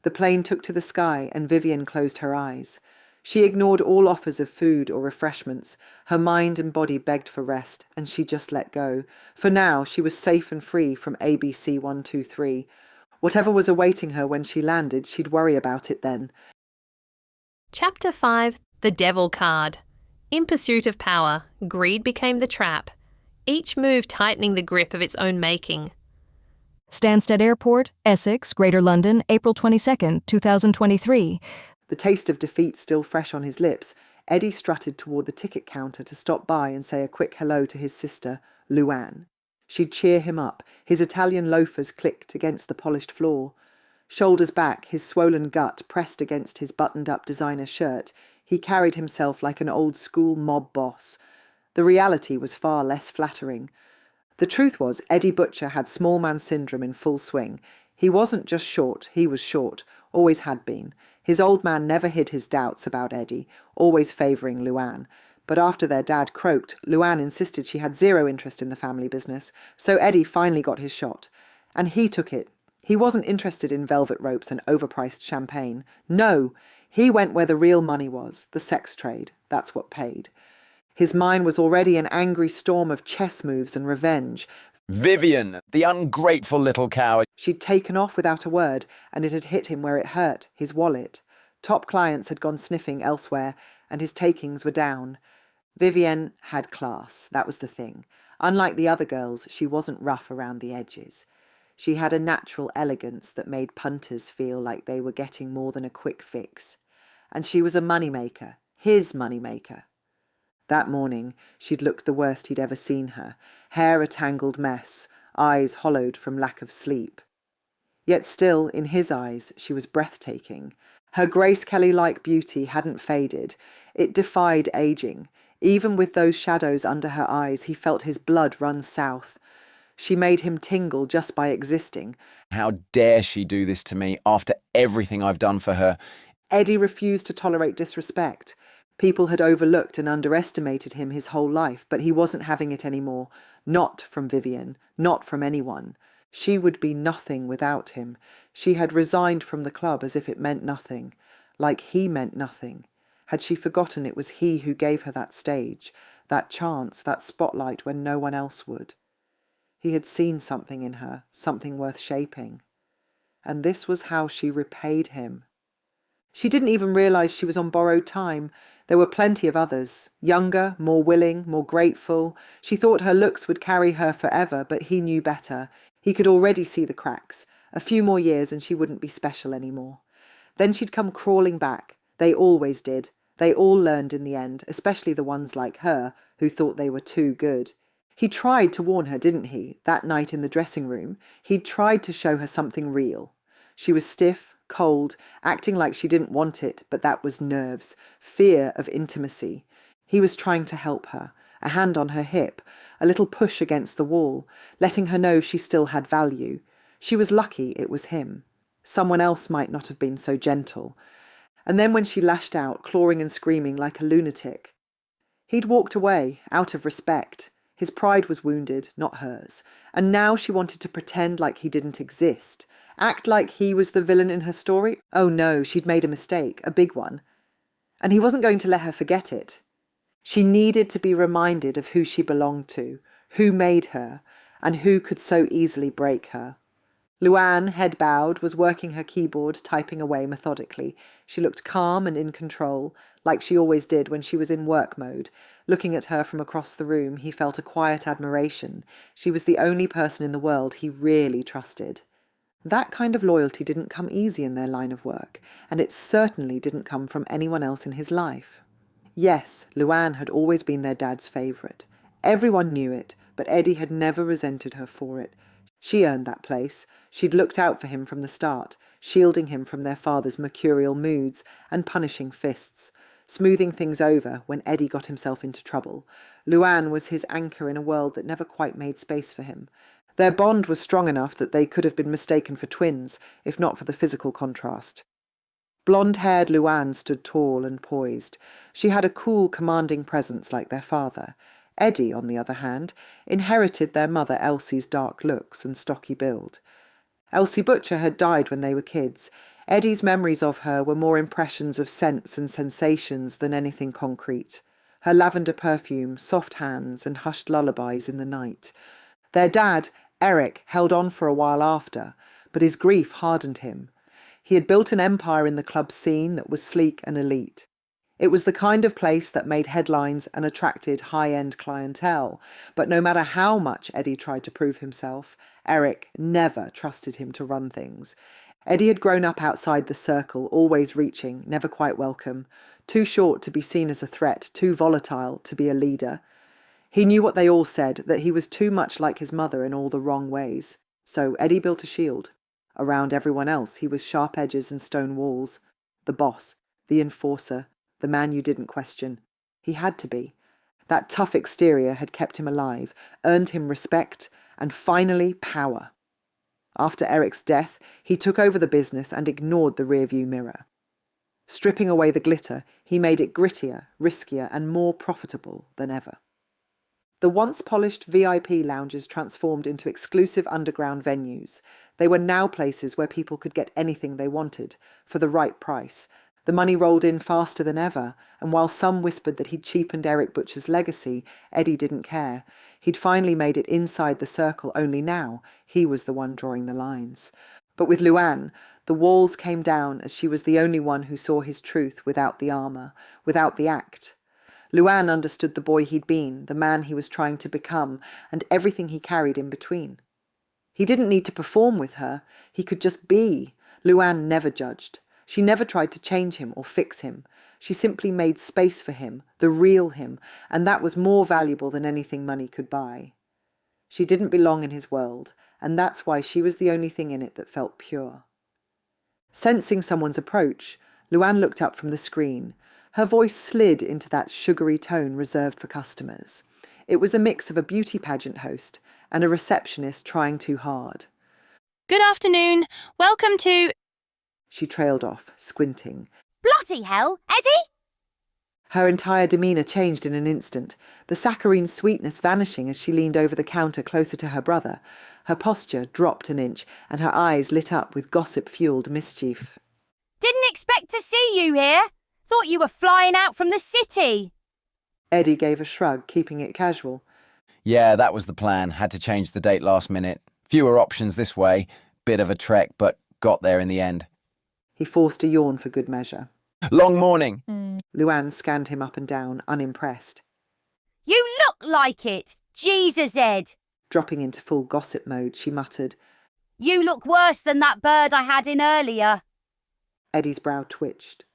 The plane took to the sky and Vivian closed her eyes. She ignored all offers of food or refreshments. Her mind and body begged for rest, and she just let go. For now, she was safe and free from ABC 123. Whatever was awaiting her when she landed, she'd worry about it then. Chapter 5, The Devil Card. In pursuit of power, greed became the trap, each move tightening the grip of its own making. Stansted Airport, Essex, Greater London, April 22, 2023. The taste of defeat still fresh on his lips, Eddie strutted toward the ticket counter to stop by and say a quick hello to his sister, Luann. She'd cheer him up. His Italian loafers clicked against the polished floor. Shoulders back, his swollen gut pressed against his buttoned-up designer shirt, he carried himself like an old-school mob boss. The reality was far less flattering. The truth was, Eddie Butcher had small man syndrome in full swing. He wasn't just short, he was short, always had been. His old man never hid his doubts about Eddie, always favouring Luann. But after their dad croaked, Luann insisted she had zero interest in the family business, so Eddie finally got his shot. And he took it. He wasn't interested in velvet ropes and overpriced champagne. No, he went where the real money was, the sex trade. That's what paid. His mind was already an angry storm of chess moves and revenge. Vivian, the ungrateful little cow. She'd taken off without a word, and it had hit him where it hurt, his wallet. Top clients had gone sniffing elsewhere, and his takings were down. Vivienne had class, that was the thing. Unlike the other girls, she wasn't rough around the edges. She had a natural elegance that made punters feel like they were getting more than a quick fix. And she was a moneymaker, his moneymaker. That morning, she'd looked the worst he'd ever seen her, hair a tangled mess, eyes hollowed from lack of sleep. Yet still, in his eyes, she was breathtaking. Her Grace Kelly-like beauty hadn't faded. It defied aging. Even with those shadows under her eyes, he felt his blood run south. She made him tingle just by existing. How dare she do this to me after everything I've done for her? Eddie refused to tolerate disrespect. People had overlooked and underestimated him his whole life, but he wasn't having it anymore. Not from Vivian, not from anyone. She would be nothing without him. She had resigned from the club as if it meant nothing, like he meant nothing. Had she forgotten it was he who gave her that stage, that chance, that spotlight when no one else would? He had seen something in her, something worth shaping. And this was how she repaid him. She didn't even realise she was on borrowed time. There were plenty of others, younger, more willing, more grateful. She thought her looks would carry her forever, but he knew better. He could already see the cracks. A few more years and she wouldn't be special anymore. Then she'd come crawling back. They always did. They all learned in the end, especially the ones like her, who thought they were too good. He tried to warn her, didn't he, that night in the dressing room? He'd tried to show her something real. She was stiff, cold, acting like she didn't want it, but that was nerves, fear of intimacy. He was trying to help her, a hand on her hip, a little push against the wall, letting her know she still had value. She was lucky it was him. Someone else might not have been so gentle. And then when she lashed out, clawing and screaming like a lunatic. He'd walked away, out of respect. His pride was wounded, not hers. And now she wanted to pretend like he didn't exist. Act like he was the villain in her story? Oh no, she'd made a mistake, a big one. And he wasn't going to let her forget it. She needed to be reminded of who she belonged to, who made her, and who could so easily break her. Luann, head bowed, was working her keyboard, typing away methodically. She looked calm and in control, like she always did when she was in work mode. Looking at her from across the room, he felt a quiet admiration. She was the only person in the world he really trusted. That kind of loyalty didn't come easy in their line of work, and it certainly didn't come from anyone else in his life. Yes, Luann had always been their dad's favourite. Everyone knew it, but Eddie had never resented her for it. She earned that place. She'd looked out for him from the start, shielding him from their father's mercurial moods and punishing fists, smoothing things over when Eddie got himself into trouble. Luann was his anchor in a world that never quite made space for him. Their bond was strong enough that they could have been mistaken for twins, if not for the physical contrast. Blonde-haired Luann stood tall and poised. She had a cool, commanding presence like their father. Eddie, on the other hand, inherited their mother Elsie's dark looks and stocky build. Elsie Butcher had died when they were kids. Eddie's memories of her were more impressions of scents and sensations than anything concrete. Her lavender perfume, soft hands, and hushed lullabies in the night. Their dad, Eric, held on for a while after, but his grief hardened him. He had built an empire in the club scene that was sleek and elite. It was the kind of place that made headlines and attracted high-end clientele, but no matter how much Eddie tried to prove himself, Eric never trusted him to run things. Eddie had grown up outside the circle, always reaching, never quite welcome, too short to be seen as a threat, too volatile to be a leader. He knew what they all said, that he was too much like his mother in all the wrong ways. So Eddie built a shield. Around everyone else, he was sharp edges and stone walls. The boss, the enforcer, the man you didn't question. He had to be. That tough exterior had kept him alive, earned him respect, and finally power. After Eric's death, he took over the business and ignored the rearview mirror. Stripping away the glitter, he made it grittier, riskier, and more profitable than ever. The once polished VIP lounges transformed into exclusive underground venues. They were now places where people could get anything they wanted, for the right price. The money rolled in faster than ever, and while some whispered that he'd cheapened Eric Butcher's legacy, Eddie didn't care. He'd finally made it inside the circle, only now he was the one drawing the lines. But with Luann, the walls came down as she was the only one who saw his truth without the armour, without the act. Luann understood the boy he'd been, the man he was trying to become, and everything he carried in between. He didn't need to perform with her, he could just be. Luann never judged. She never tried to change him or fix him. She simply made space for him, the real him, and that was more valuable than anything money could buy. She didn't belong in his world, and that's why she was the only thing in it that felt pure. Sensing someone's approach, Luann looked up from the screen. Her voice slid into that sugary tone reserved for customers. It was a mix of a beauty pageant host and a receptionist trying too hard. Good afternoon. Welcome to... She trailed off, squinting. Bloody hell, Eddie! Her entire demeanour changed in an instant, the saccharine sweetness vanishing as she leaned over the counter closer to her brother. Her posture dropped an inch, and her eyes lit up with gossip-fuelled mischief. Didn't expect to see you here. Thought you were flying out from the city. Eddie gave a shrug, keeping it casual. Yeah, that was the plan. Had to change the date last minute. Fewer options this way. Bit of a trek, but got there in the end. He forced a yawn for good measure. Long morning. Luann scanned him up and down, unimpressed. You look like it. Jesus, Ed. Dropping into full gossip mode, she muttered. You look worse than that bird I had in earlier. Eddie's brow twitched.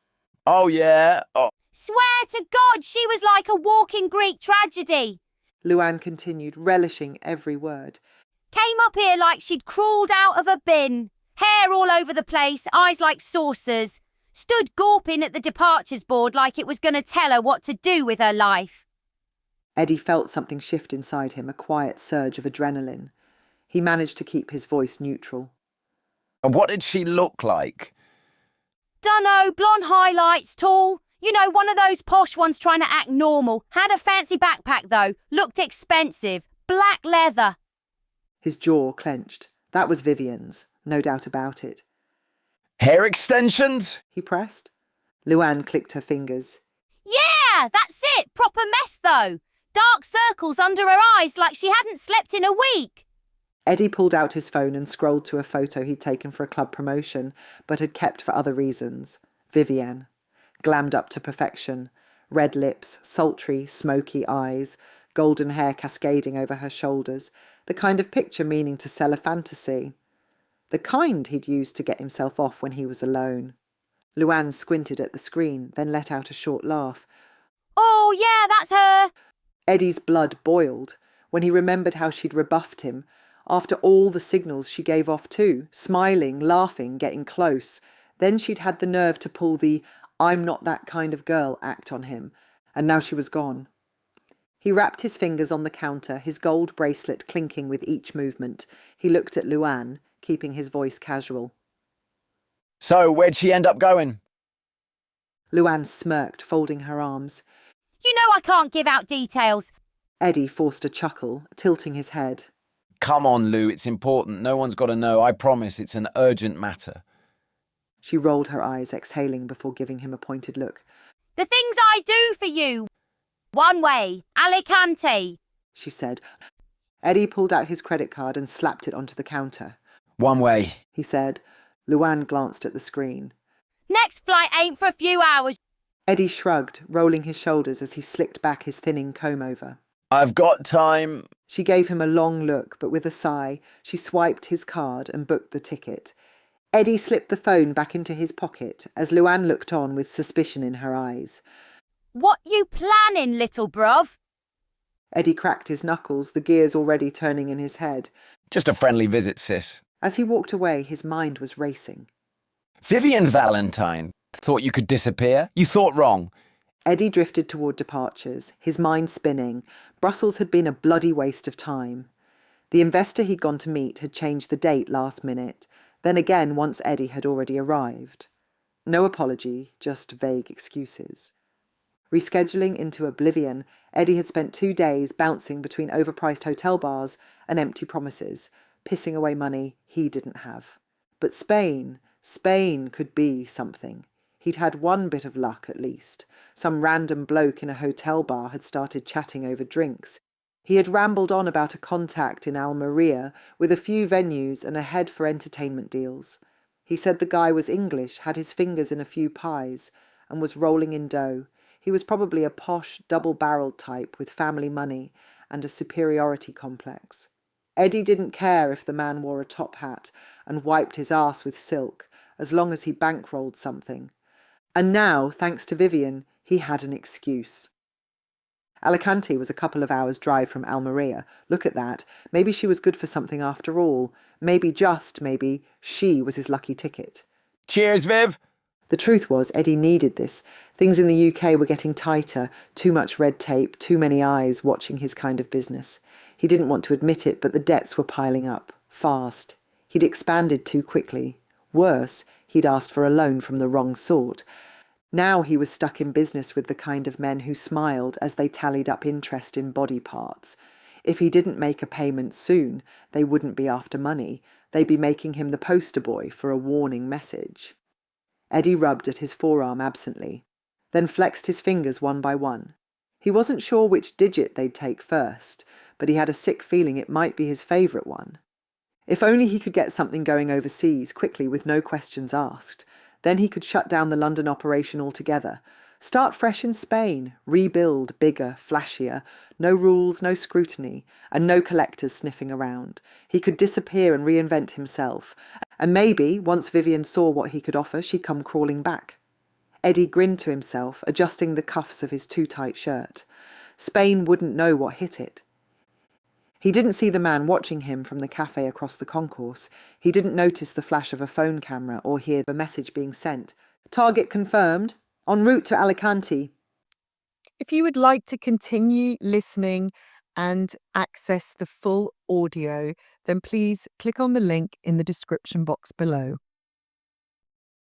Oh, yeah? Oh. Swear to God, she was like a walking Greek tragedy. Luann continued, relishing every word. Came up here like she'd crawled out of a bin. Hair all over the place, eyes like saucers. Stood gawping at the departures board like it was going to tell her what to do with her life. Eddie felt something shift inside him, a quiet surge of adrenaline. He managed to keep his voice neutral. And what did she look like? Dunno, blonde highlights, tall. You know, one of those posh ones trying to act normal. Had a fancy backpack, though. Looked expensive. Black leather. His jaw clenched. That was Vivian's, no doubt about it. Hair extensions? He pressed. Luann clicked her fingers. Yeah, that's it. Proper mess, though. Dark circles under her eyes like she hadn't slept in a week. Eddie pulled out his phone and scrolled to a photo he'd taken for a club promotion, but had kept for other reasons. Vivian. Glammed up to perfection. Red lips, sultry, smoky eyes, golden hair cascading over her shoulders. The kind of picture meaning to sell a fantasy. The kind he'd used to get himself off when he was alone. Luann squinted at the screen, then let out a short laugh. Oh, yeah, that's her. Eddie's blood boiled when he remembered how she'd rebuffed him, after all the signals she gave off too, smiling, laughing, getting close. Then she'd had the nerve to pull the "I'm not that kind of girl" act on him, and now she was gone. He wrapped his fingers on the counter, his gold bracelet clinking with each movement. He looked at Luann, keeping his voice casual. So, where'd she end up going? Luann smirked, folding her arms. You know I can't give out details. Eddie forced a chuckle, tilting his head. Come on, Lou, it's important. No one's got to know. I promise it's an urgent matter. She rolled her eyes, exhaling before giving him a pointed look. The things I do for you. One way, Alicante, she said. Eddie pulled out his credit card and slapped it onto the counter. One way, he said. Luann glanced at the screen. Next flight ain't for a few hours. Eddie shrugged, rolling his shoulders as he slicked back his thinning comb-over. I've got time. She gave him a long look, but with a sigh, she swiped his card and booked the ticket. Eddie slipped the phone back into his pocket as Luann looked on with suspicion in her eyes. What you planning, little bruv? Eddie cracked his knuckles, the gears already turning in his head. Just a friendly visit, sis. As he walked away, his mind was racing. Vivian Valentine. Thought you could disappear? You thought wrong. Eddie drifted toward departures, his mind spinning. Brussels had been a bloody waste of time. The investor he'd gone to meet had changed the date last minute, then again once Eddie had already arrived. No apology, just vague excuses. Rescheduling into oblivion, Eddie had spent 2 days bouncing between overpriced hotel bars and empty promises, pissing away money he didn't have. But Spain could be something. He'd had one bit of luck at least. Some random bloke in a hotel bar had started chatting over drinks. He had rambled on about a contact in Almeria with a few venues and a head for entertainment deals. He said the guy was English, had his fingers in a few pies, and was rolling in dough. He was probably a posh, double-barreled type with family money and a superiority complex. Eddie didn't care if the man wore a top hat and wiped his arse with silk, as long as he bankrolled something. And now, thanks to Vivian, he had an excuse. Alicante was a couple of hours' drive from Almeria. Look at that. Maybe she was good for something after all. Maybe she was his lucky ticket. Cheers, Viv! The truth was, Eddie needed this. Things in the UK were getting tighter, too much red tape, too many eyes watching his kind of business. He didn't want to admit it, but the debts were piling up, fast. He'd expanded too quickly. Worse, he'd asked for a loan from the wrong sort. Now he was stuck in business with the kind of men who smiled as they tallied up interest in body parts. If he didn't make a payment soon, they wouldn't be after money. They'd be making him the poster boy for a warning message. Eddie rubbed at his forearm absently, then flexed his fingers one by one. He wasn't sure which digit they'd take first, but he had a sick feeling it might be his favourite one. If only he could get something going overseas quickly with no questions asked. Then he could shut down the London operation altogether. Start fresh in Spain, rebuild bigger, flashier, no rules, no scrutiny, and no collectors sniffing around. He could disappear and reinvent himself, and maybe, once Vivian saw what he could offer, she'd come crawling back. Eddie grinned to himself, adjusting the cuffs of his too-tight shirt. Spain wouldn't know what hit it. He didn't see the man watching him from the cafe across the concourse. He didn't notice the flash of a phone camera or hear the message being sent. Target confirmed. En route to Alicante. If you would like to continue listening and access the full audio, then please click on the link in the description box below.